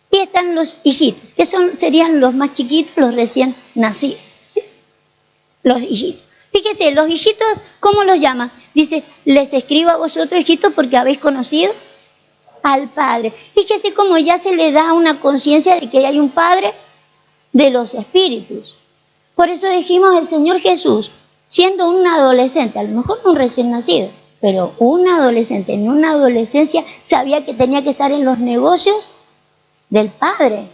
Y están los hijitos, que serían los más chiquitos, los recién nacidos. ¿Sí? Los hijitos. Fíjese, los hijitos, ¿cómo los llama? Dice, les escribo a vosotros, hijitos, porque habéis conocido al Padre. Fíjese cómo ya se le da una conciencia de que hay un Padre de los espíritus. Por eso dijimos, el Señor Jesús, siendo un adolescente, a lo mejor no un recién nacido, pero un adolescente, en una adolescencia, sabía que tenía que estar en los negocios del Padre.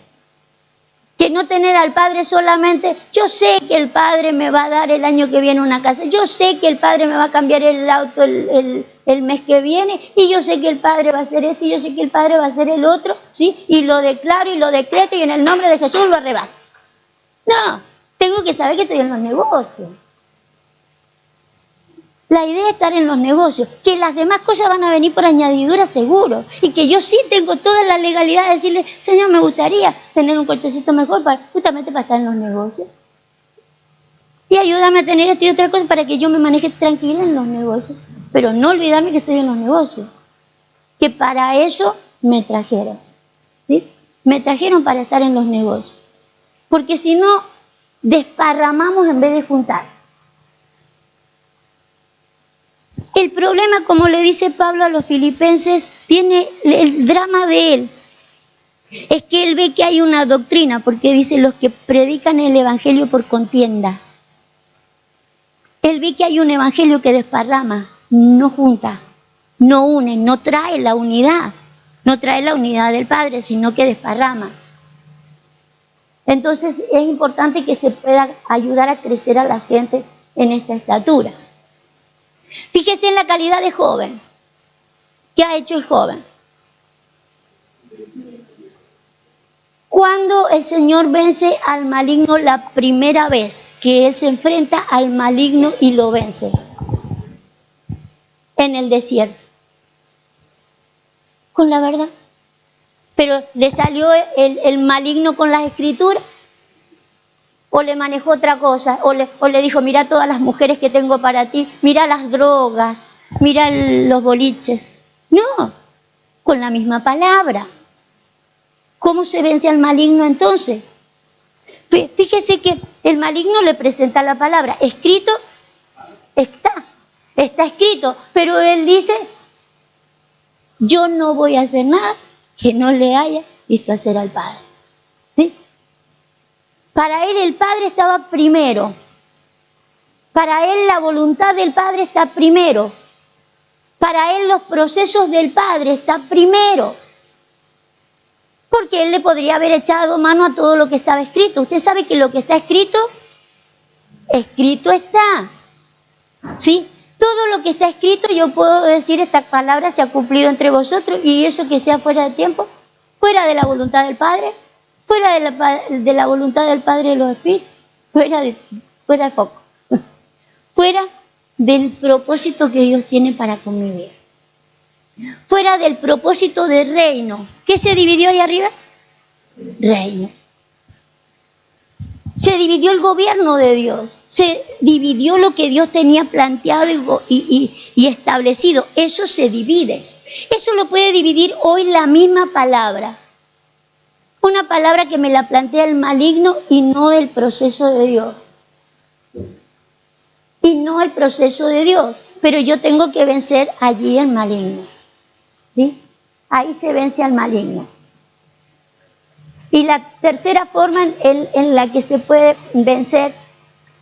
Que no tener al Padre solamente, yo sé que el Padre me va a dar el año que viene una casa, yo sé que el Padre me va a cambiar el auto el mes que viene, y yo sé que el Padre va a hacer esto, y yo sé que el Padre va a hacer el otro, ¿sí? Y lo declaro y lo decreto, y en el nombre de Jesús lo arrebato. No, tengo que saber que estoy en los negocios. La idea es estar en los negocios, que las demás cosas van a venir por añadidura seguro, y que yo sí tengo toda la legalidad de decirle, Señor, me gustaría tener un cochecito mejor justamente para estar en los negocios. Y ayúdame a tener esto y otra cosa para que yo me maneje tranquila en los negocios, pero no olvidarme que estoy en los negocios, que para eso me trajeron, ¿sí? Me trajeron para estar en los negocios, porque si no, desparramamos en vez de juntar. El problema, como le dice Pablo a los filipenses, tiene el drama de él. Es que él ve que hay una doctrina, porque dice los que predican el evangelio por contienda. Él ve que hay un evangelio que desparrama, no junta, no une, no trae la unidad. No trae la unidad del Padre, sino que desparrama. Entonces es importante que se pueda ayudar a crecer a la gente en esta estatura. Fíjese en la calidad de joven. ¿Qué ha hecho el joven? Cuando el Señor vence al maligno la primera vez que Él se enfrenta al maligno y lo vence. En el desierto. Con la verdad. Pero ¿le salió el maligno con las escrituras? ¿O le manejó otra cosa? ¿O le dijo, mira todas las mujeres que tengo para ti, mira las drogas, mira los boliches? No, con la misma palabra. ¿Cómo se vence al maligno entonces? Fíjese que el maligno le presenta la palabra. Escrito está escrito, pero él dice, yo no voy a hacer nada que no le haya visto hacer al Padre. ¿Sí? Para él el Padre estaba primero. Para él la voluntad del Padre está primero. Para él los procesos del Padre están primero. Porque él le podría haber echado mano a todo lo que estaba escrito. Usted sabe que lo que está escrito, escrito está. ¿Sí? Todo lo que está escrito, yo puedo decir, esta palabra se ha cumplido entre vosotros, y eso que sea fuera de tiempo, fuera de la voluntad del Padre, fuera de la voluntad del Padre de los Espíritus, fuera de foco, fuera del propósito que Dios tiene para con mi vida, fuera del propósito del reino. ¿Qué se dividió ahí arriba? Reino. Se dividió el gobierno de Dios, se dividió lo que Dios tenía planteado y establecido. Eso se divide. Eso lo puede dividir hoy la misma palabra. Una palabra que me la plantea el maligno y no el proceso de Dios. Y no el proceso de Dios. Pero yo tengo que vencer allí el maligno. ¿Sí? Ahí se vence al maligno. Y la tercera forma en la que se puede vencer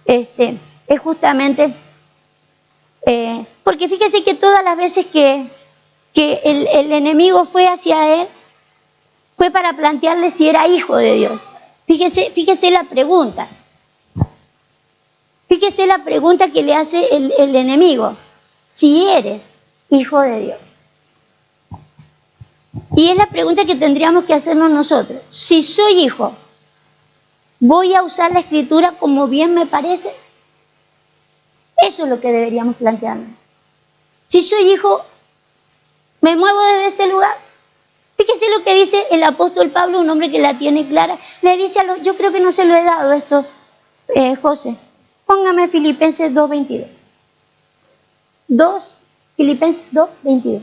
es justamente, porque fíjese que todas las veces que el enemigo fue hacia él, fue para plantearle si era hijo de Dios. Fíjese la pregunta. Fíjese la pregunta que le hace el enemigo. Si eres hijo de Dios. Y es la pregunta que tendríamos que hacernos nosotros. Si soy hijo, ¿voy a usar la escritura como bien me parece? Eso es lo que deberíamos plantearnos. Si soy hijo, ¿me muevo desde ese lugar? Fíjese lo que dice el apóstol Pablo, un hombre que la tiene clara. Le dice yo creo que no se lo he dado esto, José. Póngame Filipenses 2:22. Filipenses 2:22.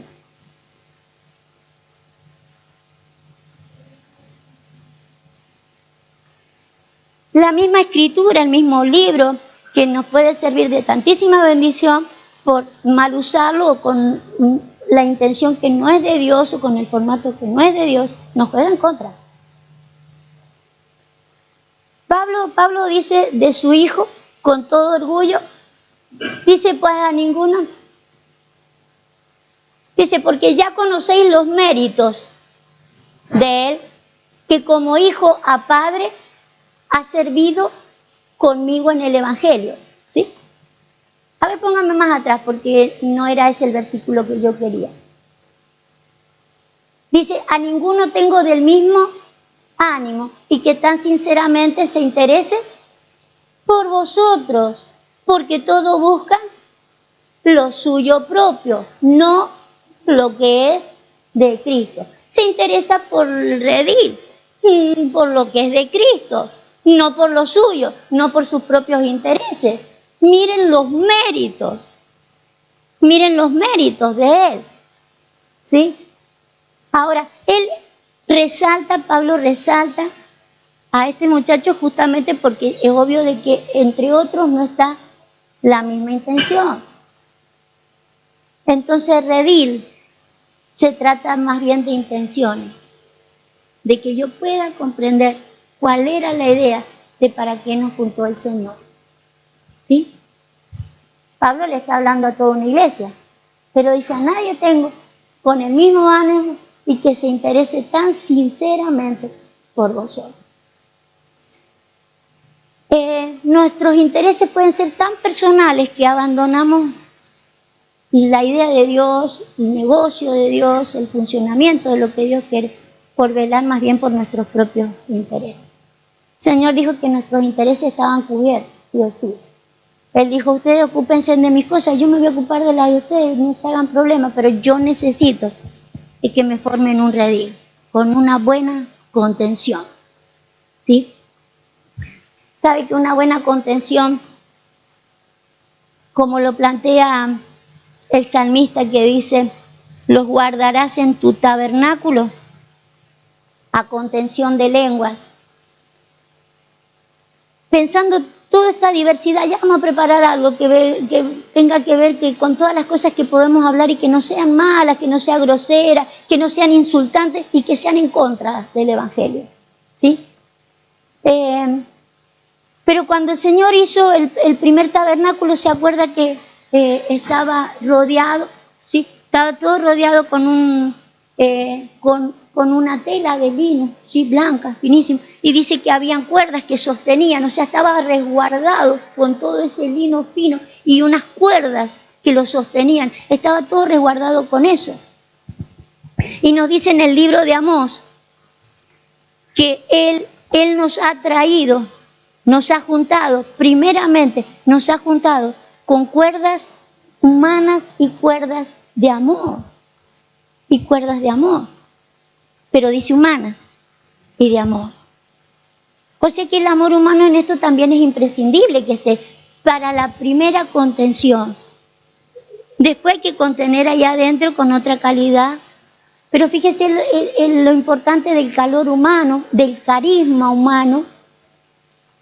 La misma escritura, el mismo libro, que nos puede servir de tantísima bendición por mal usarlo o con la intención que no es de Dios o con el formato que no es de Dios, nos juega en contra. Pablo dice de su hijo con todo orgullo, dice pues a ninguno, dice porque ya conocéis los méritos de él, que como hijo a padre ha servido conmigo en el Evangelio, ¿sí? A ver, póngame más atrás porque no era ese el versículo que yo quería. Dice, a ninguno tengo del mismo ánimo y que tan sinceramente se interese por vosotros, porque todos buscan lo suyo propio, no lo que es de Cristo. Se interesa por el redil, por lo que es de Cristo, no por lo suyo, no por sus propios intereses. Miren los méritos de él, ¿sí? Ahora, Pablo resalta a este muchacho justamente porque es obvio de que entre otros no está la misma intención. Entonces, redil se trata más bien de intenciones, de que yo pueda comprender cuál era la idea de para qué nos juntó el Señor. ¿Sí? Pablo le está hablando a toda una iglesia, pero dice, a nadie tengo con el mismo ánimo y que se interese tan sinceramente por vosotros. Nuestros intereses pueden ser tan personales que abandonamos la idea de Dios, el negocio de Dios, el funcionamiento de lo que Dios quiere, por velar más bien por nuestros propios intereses. El Señor dijo que nuestros intereses estaban cubiertos, sí o sí. Él dijo, ustedes ocúpense de mis cosas, yo me voy a ocupar de las de ustedes, no se hagan problemas, pero yo necesito que me formen un redil, con una buena contención. ¿Sí? ¿Sabe que una buena contención, como lo plantea el salmista que dice, los guardarás en tu tabernáculo a contención de lenguas? Pensando toda esta diversidad, ya vamos a preparar algo que tenga que ver que con todas las cosas que podemos hablar y que no sean malas, que no sean groseras, que no sean insultantes y que sean en contra del Evangelio. ¿Sí? Pero cuando el Señor hizo el primer tabernáculo, se acuerda que estaba rodeado, ¿sí?, Estaba todo rodeado con una tela de lino, ¿sí? Blanca, finísima. Y dice que habían cuerdas que sostenían, o sea, estaba resguardado con todo ese lino fino y unas cuerdas que lo sostenían. Estaba todo resguardado con eso. Y nos dice en el libro de Amós que Él nos ha traído, nos ha juntado, primeramente nos ha juntado con cuerdas humanas y cuerdas de amor. Y cuerdas de amor. Pero dice humanas y de amor. O sea que el amor humano en esto también es imprescindible que esté para la primera contención. Después hay que contener allá adentro con otra calidad. Pero fíjese lo importante del calor humano, del carisma humano,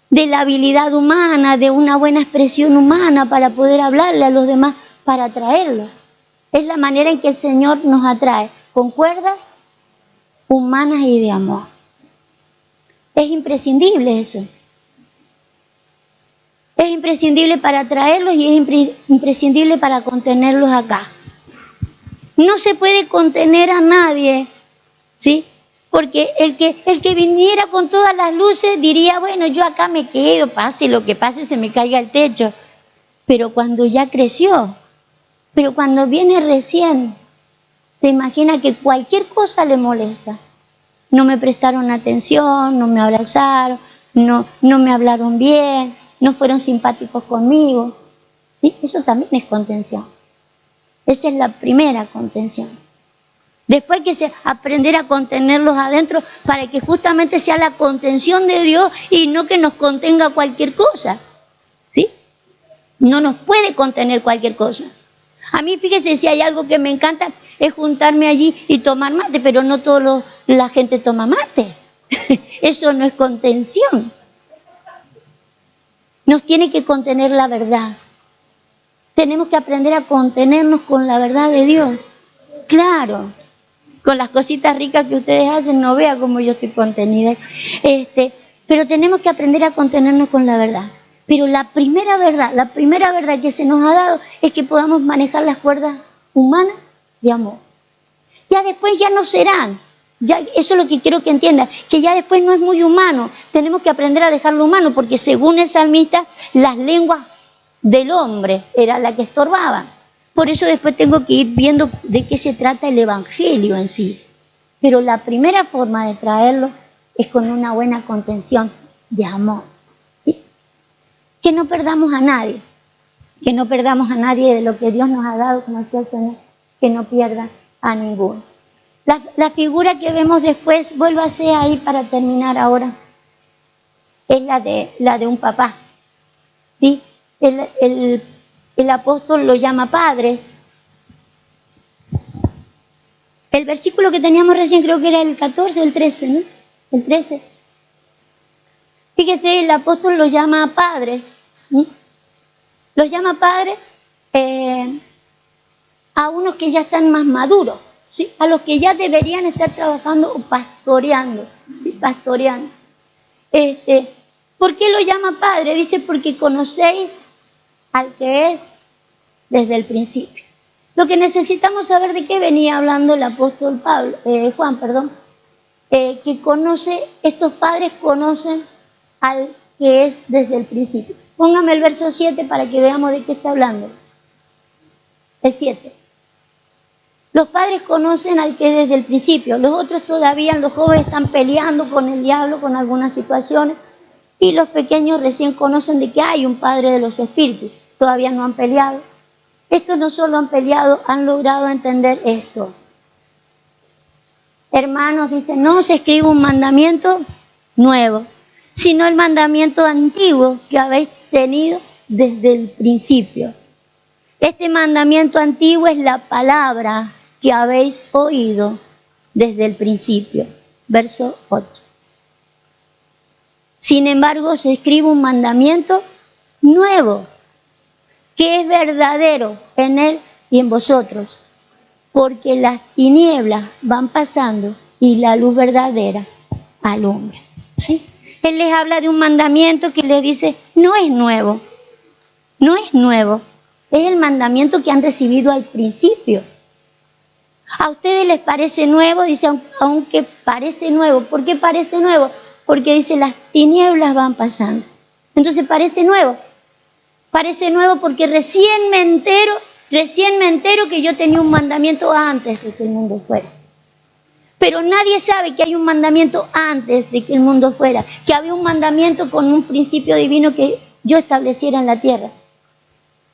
de la habilidad humana, de una buena expresión humana para poder hablarle a los demás, para atraerlos. Es la manera en que el Señor nos atrae, con cuerdas humanas y de amor. Es imprescindible eso. Es imprescindible para atraerlos y es imprescindible para contenerlos acá. No se puede contener a nadie, ¿sí? Porque el que viniera con todas las luces diría, bueno, yo acá me quedo, pase lo que pase, se me caiga el techo. Pero cuando ya creció, pero cuando viene recién, se imagina que cualquier cosa le molesta. No me prestaron atención, no me abrazaron, no me hablaron bien, no fueron simpáticos conmigo. ¿Sí? Eso también es contención. Esa es la primera contención. Después hay que aprender a contenerlos adentro para que justamente sea la contención de Dios y no que nos contenga cualquier cosa. ¿Sí? No nos puede contener cualquier cosa. A mí, fíjese, si hay algo que me encanta es juntarme allí y tomar mate, pero no toda la gente toma mate. Eso no es contención. Nos tiene que contener la verdad. Tenemos que aprender a contenernos con la verdad de Dios. Claro, con las cositas ricas que ustedes hacen, no vea cómo yo estoy contenida. Pero tenemos que aprender a contenernos con la verdad. Pero la primera verdad que se nos ha dado es que podamos manejar las cuerdas humanas de amor. Ya después ya no serán. Ya, eso es lo que quiero que entiendan, que ya después no es muy humano. Tenemos que aprender a dejarlo humano, porque según el salmista, las lenguas del hombre era la que estorbaban. Por eso después tengo que ir viendo de qué se trata el evangelio en sí. Pero la primera forma de traerlo es con una buena contención de amor. ¿Sí? Que no perdamos a nadie. Que no perdamos a nadie de lo que Dios nos ha dado, como decía el Señor, que no pierda a ninguno. La figura que vemos después, vuélvase ahí para terminar ahora, es la de un papá. ¿Sí? El apóstol lo llama padres. El versículo que teníamos recién creo que era el 14 o el 13, ¿no? El 13. Fíjese, el apóstol los llama padres. ¿Sí? Los llama padres a unos que ya están más maduros, ¿sí? A los que ya deberían estar trabajando o pastoreando. ¿Sí? Pastoreando. ¿Por qué lo llama padre? Dice, porque conocéis al que es desde el principio. Lo que necesitamos saber de qué venía hablando el apóstol Juan, que estos padres conocen al que es desde el principio. Póngame el verso 7 para que veamos de qué está hablando. El 7. Los padres conocen al que es desde el principio. Los otros todavía, los jóvenes están peleando con el diablo, con algunas situaciones. Y los pequeños recién conocen de que hay un Padre de los Espíritus. Todavía no han peleado. Estos no solo han peleado, han logrado entender esto. Hermanos, dice, no se escribe un mandamiento nuevo, sino el mandamiento antiguo que habéis tenido desde el principio. Este mandamiento antiguo es la palabra que habéis oído desde el principio. Verso 8. Sin embargo, se escribe un mandamiento nuevo, que es verdadero en él y en vosotros, porque las tinieblas van pasando y la luz verdadera alumbra. ¿Sí? Él les habla de un mandamiento que les dice, no es nuevo, no es nuevo, es el mandamiento que han recibido al principio. ¿A ustedes les parece nuevo? Dice, aunque parece nuevo. ¿Por qué parece nuevo? Porque dice, las tinieblas van pasando. Entonces parece nuevo. Parece nuevo porque recién me entero que yo tenía un mandamiento antes de que el mundo fuera. Pero nadie sabe que hay un mandamiento antes de que el mundo fuera, que había un mandamiento con un principio divino que yo estableciera en la tierra.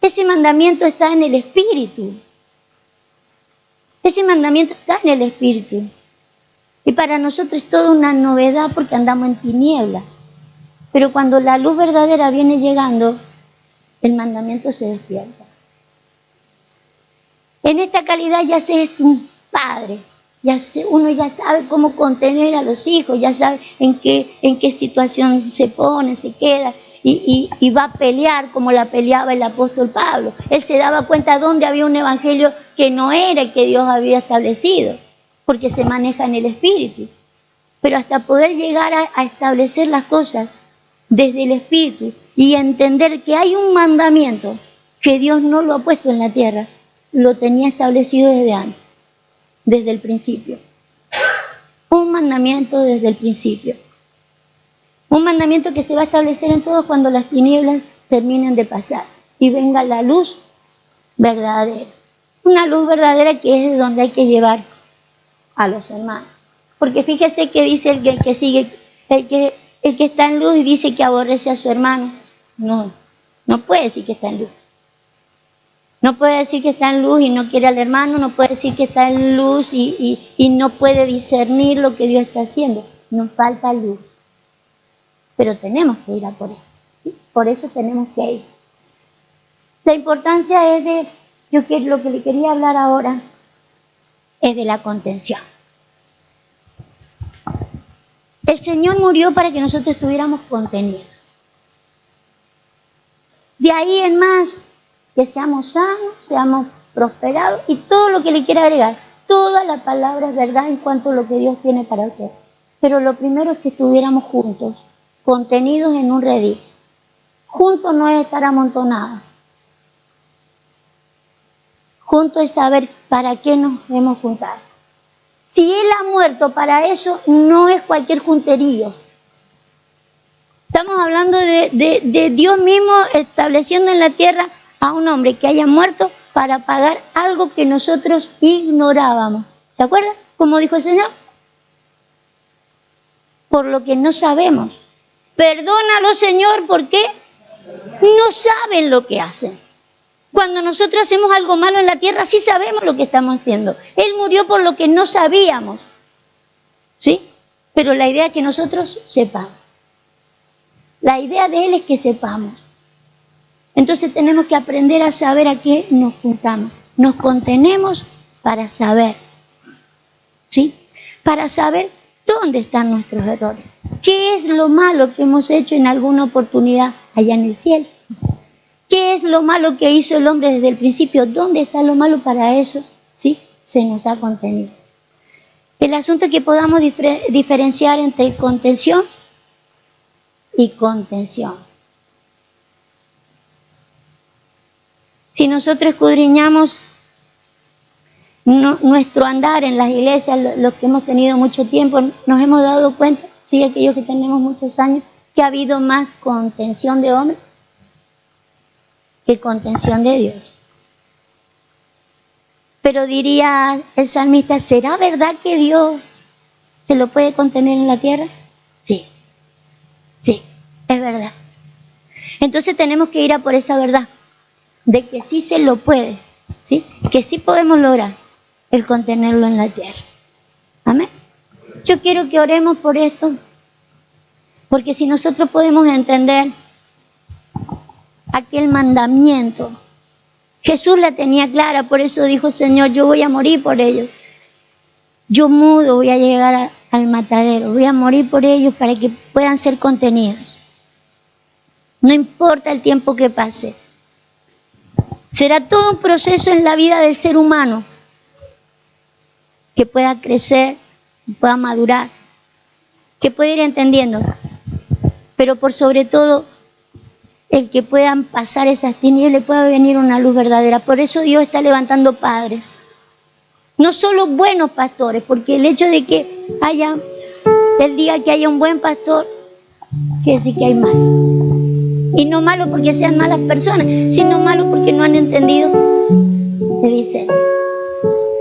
Ese mandamiento está en el Espíritu. Ese mandamiento está en el Espíritu. Y para nosotros es toda una novedad porque andamos en tinieblas. Pero cuando la luz verdadera viene llegando, el mandamiento se despierta. En esta calidad ya se es un padre. Uno ya sabe cómo contener a los hijos, ya sabe en qué situación se pone, se queda. Y va a pelear como la peleaba el apóstol Pablo. Él se daba cuenta dónde había un evangelio que no era el que Dios había establecido, porque se maneja en el Espíritu. Pero hasta poder llegar a establecer las cosas desde el Espíritu y entender que hay un mandamiento que Dios no lo ha puesto en la tierra, lo tenía establecido desde antes, desde el principio. Un mandamiento desde el principio. Un mandamiento que se va a establecer en todos cuando las tinieblas terminen de pasar y venga la luz verdadera. Una luz verdadera que es de donde hay que llevar a los hermanos. Porque fíjese que dice el que sigue, el que está en luz y dice que aborrece a su hermano. No puede decir que está en luz. No puede decir que está en luz y no quiere al hermano, no puede decir que está en luz y no puede discernir lo que Dios está haciendo. Nos falta luz. Pero tenemos que ir a por eso. ¿Sí? Por eso tenemos que ir. La importancia es de, lo que le quería hablar ahora es de la contención. El Señor murió para que nosotros estuviéramos contenidos. De ahí en más, que seamos sanos, seamos prosperados y todo lo que le quiera agregar. Toda la palabra es verdad en cuanto a lo que Dios tiene para usted. Pero lo primero es que estuviéramos juntos, contenidos en un redil. Juntos no es estar amontonados. Juntos es saber para qué nos hemos juntado. Si Él ha muerto para eso, no es cualquier junterío. Estamos hablando de Dios mismo estableciendo en la tierra a un hombre que haya muerto para pagar algo que nosotros ignorábamos. ¿Se acuerdan? Como dijo el Señor. Por lo que no sabemos. Perdónalo, Señor, porque no saben lo que hacen. Cuando nosotros hacemos algo malo en la tierra, sí sabemos lo que estamos haciendo. Él murió por lo que no sabíamos. ¿Sí? Pero la idea es que nosotros sepamos. La idea de Él es que sepamos. Entonces tenemos que aprender a saber a qué nos juntamos. Nos contenemos para saber. ¿Sí? Para saber dónde están nuestros errores. ¿Qué es lo malo que hemos hecho en alguna oportunidad allá en el cielo? ¿Qué es lo malo que hizo el hombre desde el principio? ¿Dónde está lo malo para eso? ¿Sí? Se nos ha contenido. El asunto es que podamos diferenciar entre contención y contención. Si nosotros escudriñamos nuestro andar en las iglesias, los que hemos tenido mucho tiempo, nos hemos dado cuenta, sí, aquellos que tenemos muchos años, que ha habido más contención de hombres que contención de Dios. Pero diría el salmista, ¿será verdad que Dios se lo puede contener en la tierra? Sí, es verdad. Entonces tenemos que ir a por esa verdad, de que sí se lo puede, ¿sí? Que sí podemos lograr el contenerlo en la tierra. Amén. Yo quiero que oremos por esto, porque si nosotros podemos entender aquel mandamiento, Jesús la tenía clara, por eso dijo, Señor, yo voy a morir por ellos. Yo mudo voy a llegar al matadero, voy a morir por ellos para que puedan ser contenidos. No importa el tiempo que pase. Será todo un proceso en la vida del ser humano que pueda crecer, que pueda madurar, que pueda ir entendiendo. Pero por sobre todo, el que puedan pasar esas tinieblas, pueda venir una luz verdadera. Por eso Dios está levantando padres No solo buenos pastores, porque el hecho de que el día que haya un buen pastor, quiere decir que hay malos. Y no malos porque sean malas personas, sino malos porque no han entendido el diseño.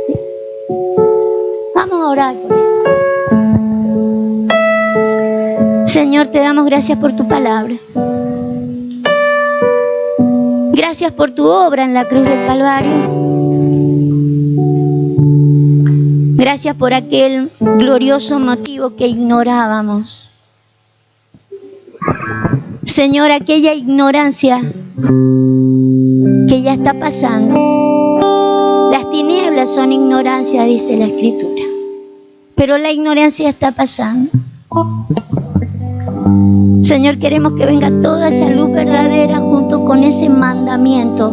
¿Sí? Vamos a orar por esto. Señor, te damos gracias por tu palabra. Gracias por tu obra en la cruz del Calvario. Gracias por aquel glorioso motivo que ignorábamos. Señor, aquella ignorancia que ya está pasando. Las tinieblas son ignorancia, dice la Escritura. Pero la ignorancia está pasando. Señor, queremos que venga toda esa luz verdadera junto con ese mandamiento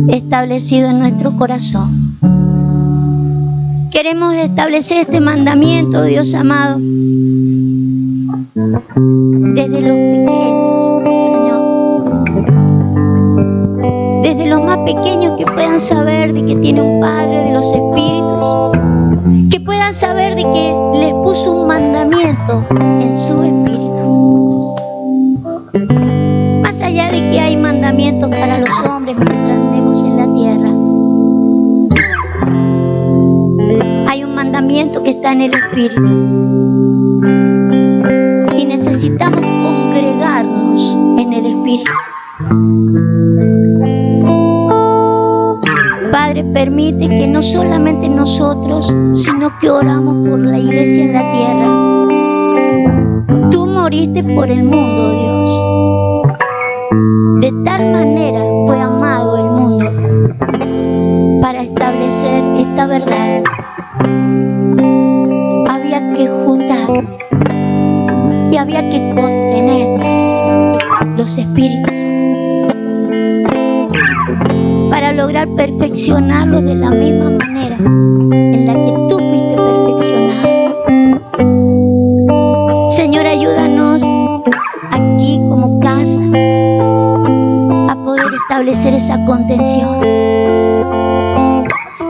establecido en nuestro corazón. Queremos establecer este mandamiento, Dios amado, desde los pequeños, Señor. Desde los más pequeños, que puedan saber de que tiene un Padre de los Espíritus. Que puedan saber de que les puso un mandamiento en su espíritu. Más allá de que hay mandamientos para los hombres mientras andemos en la tierra, hay un mandamiento que está en el espíritu. Y necesitamos congregarnos en el espíritu. Padre, permite que no solamente nosotros, sino que oramos por la iglesia en la tierra. Tú moriste por el mundo, Dios. De tal manera fue amado el mundo para establecer esta verdad. Había que juntar y había que contener los espíritus para lograr perfeccionarlos de la misma manera en la que tú fuiste perfeccionado. Señor, ayúdanos aquí como casa a poder establecer esa contención.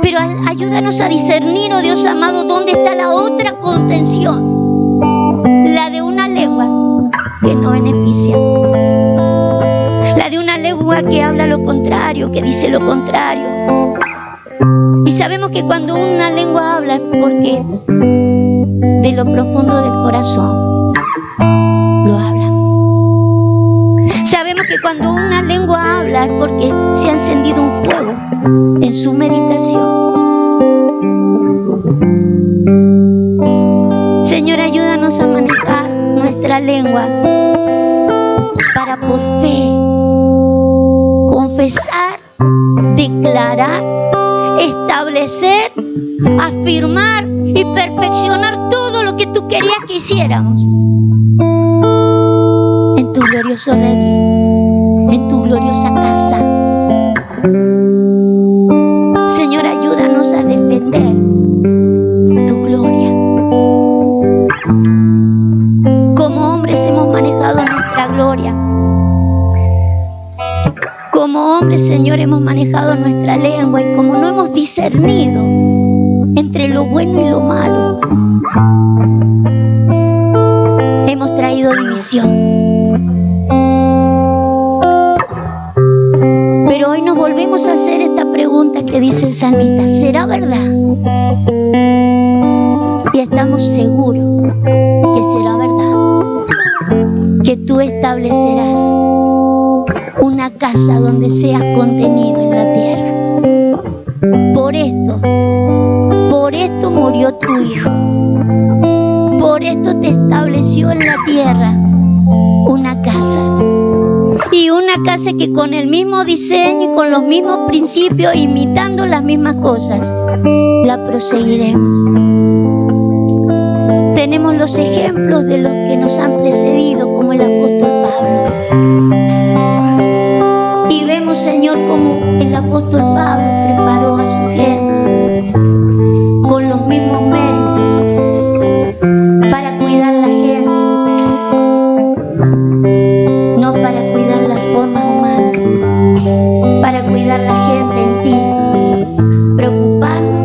Pero ayúdanos a discernir, oh Dios amado, dónde está la otra contención, la de una lengua que no beneficia. La de una lengua que habla lo contrario, que dice lo contrario. Y sabemos que cuando una lengua habla es porque de lo profundo del corazón lo habla. Sabemos que cuando una lengua habla es porque se ha encendido un fuego en su meditación. Señor, ayúdanos a manejar nuestra lengua para por fe confesar, declarar, establecer, afirmar y perfeccionar todo lo que tú querías que hiciéramos en tu glorioso redil, en tu gloriosa casa. Señor, ayúdanos a defender tu gloria. Como hombres hemos manejado nuestra gloria. Como hombres, Señor, hemos manejado nuestra lengua, y como no hemos discernido entre lo bueno y lo malo, hemos traído división. Pero hoy nos volvemos a hacer esta pregunta que dice el salmista: ¿será verdad? Y estamos seguros que será verdad, que tú establecerás una casa donde seas contenido en la tierra. Por esto murió tu Hijo. Por esto te estableció en la tierra una casa. Y una casa que con el mismo diseño y con los mismos principios, imitando las mismas cosas, la proseguiremos. Tenemos los ejemplos de los que nos han precedido, como el apóstol Pablo. Y vemos, Señor, como el apóstol Pablo preparó a su gente con los mismos méritos para cuidar la gente, no para cuidar las formas humanas, para cuidar la gente en ti, preocuparnos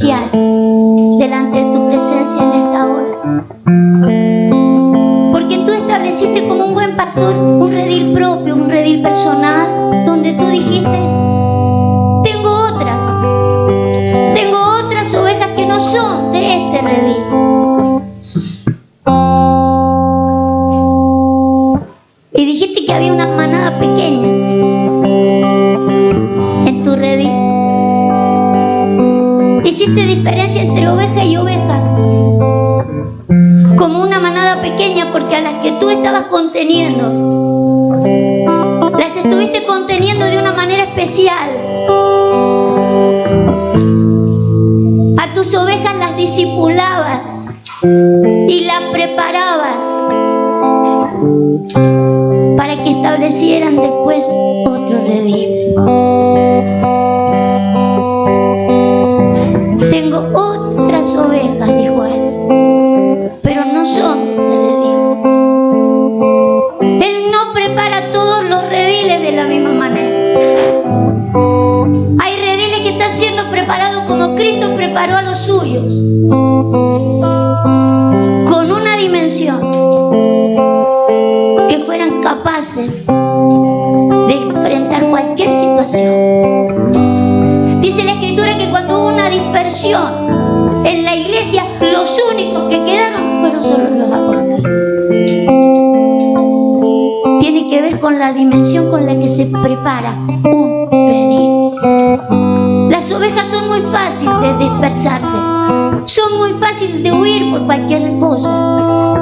especial delante de tu presencia en esta hora. Porque tú estableciste como un buen pastor un redil propio, un redil personal, donde tú dijiste, tengo otras ovejas que no son de este redil. Y dijiste que había una manada pequeña en tu redil. Hiciste diferencia entre oveja y oveja, como una manada pequeña, porque a las que tú estabas conteniendo, las estuviste conteniendo de una manera especial. A tus ovejas las discipulabas y las preparabas para que establecieran después otro redil. Tengo otras ovejas, dijo él, pero no son de este redil. Él no prepara todos los rediles de la misma manera. Hay rediles que están siendo preparados como Cristo preparó a los suyos, con una dimensión, que fueran capaces de enfrentar cualquier situación. Dice la Escritura que cuando hubo una dispersión en la iglesia, los únicos que quedaron fueron solo los apóstoles. Tiene que ver con la dimensión con la que se prepara un redil. Las ovejas son muy fáciles de dispersarse, son muy fáciles de huir por cualquier cosa,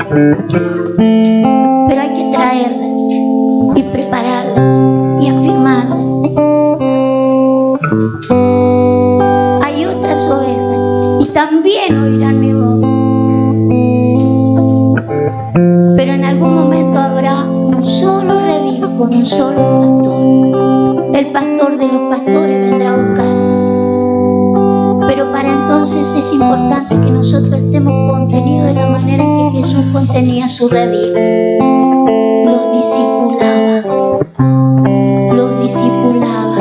pero hay que traerlas y prepararlas y afirmarlas. Hay otras ovejas y también oirán mi voz, pero en algún momento habrá un solo redil con un solo pastor. El pastor de los pastores vendrá a buscarnos, pero para entonces es importante que nosotros estemos contenidos de la manera en que Jesús contenía su redil. Los discipulaba,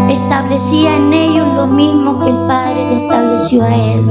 establecía en ellos lo mismo que el Padre le estableció a él.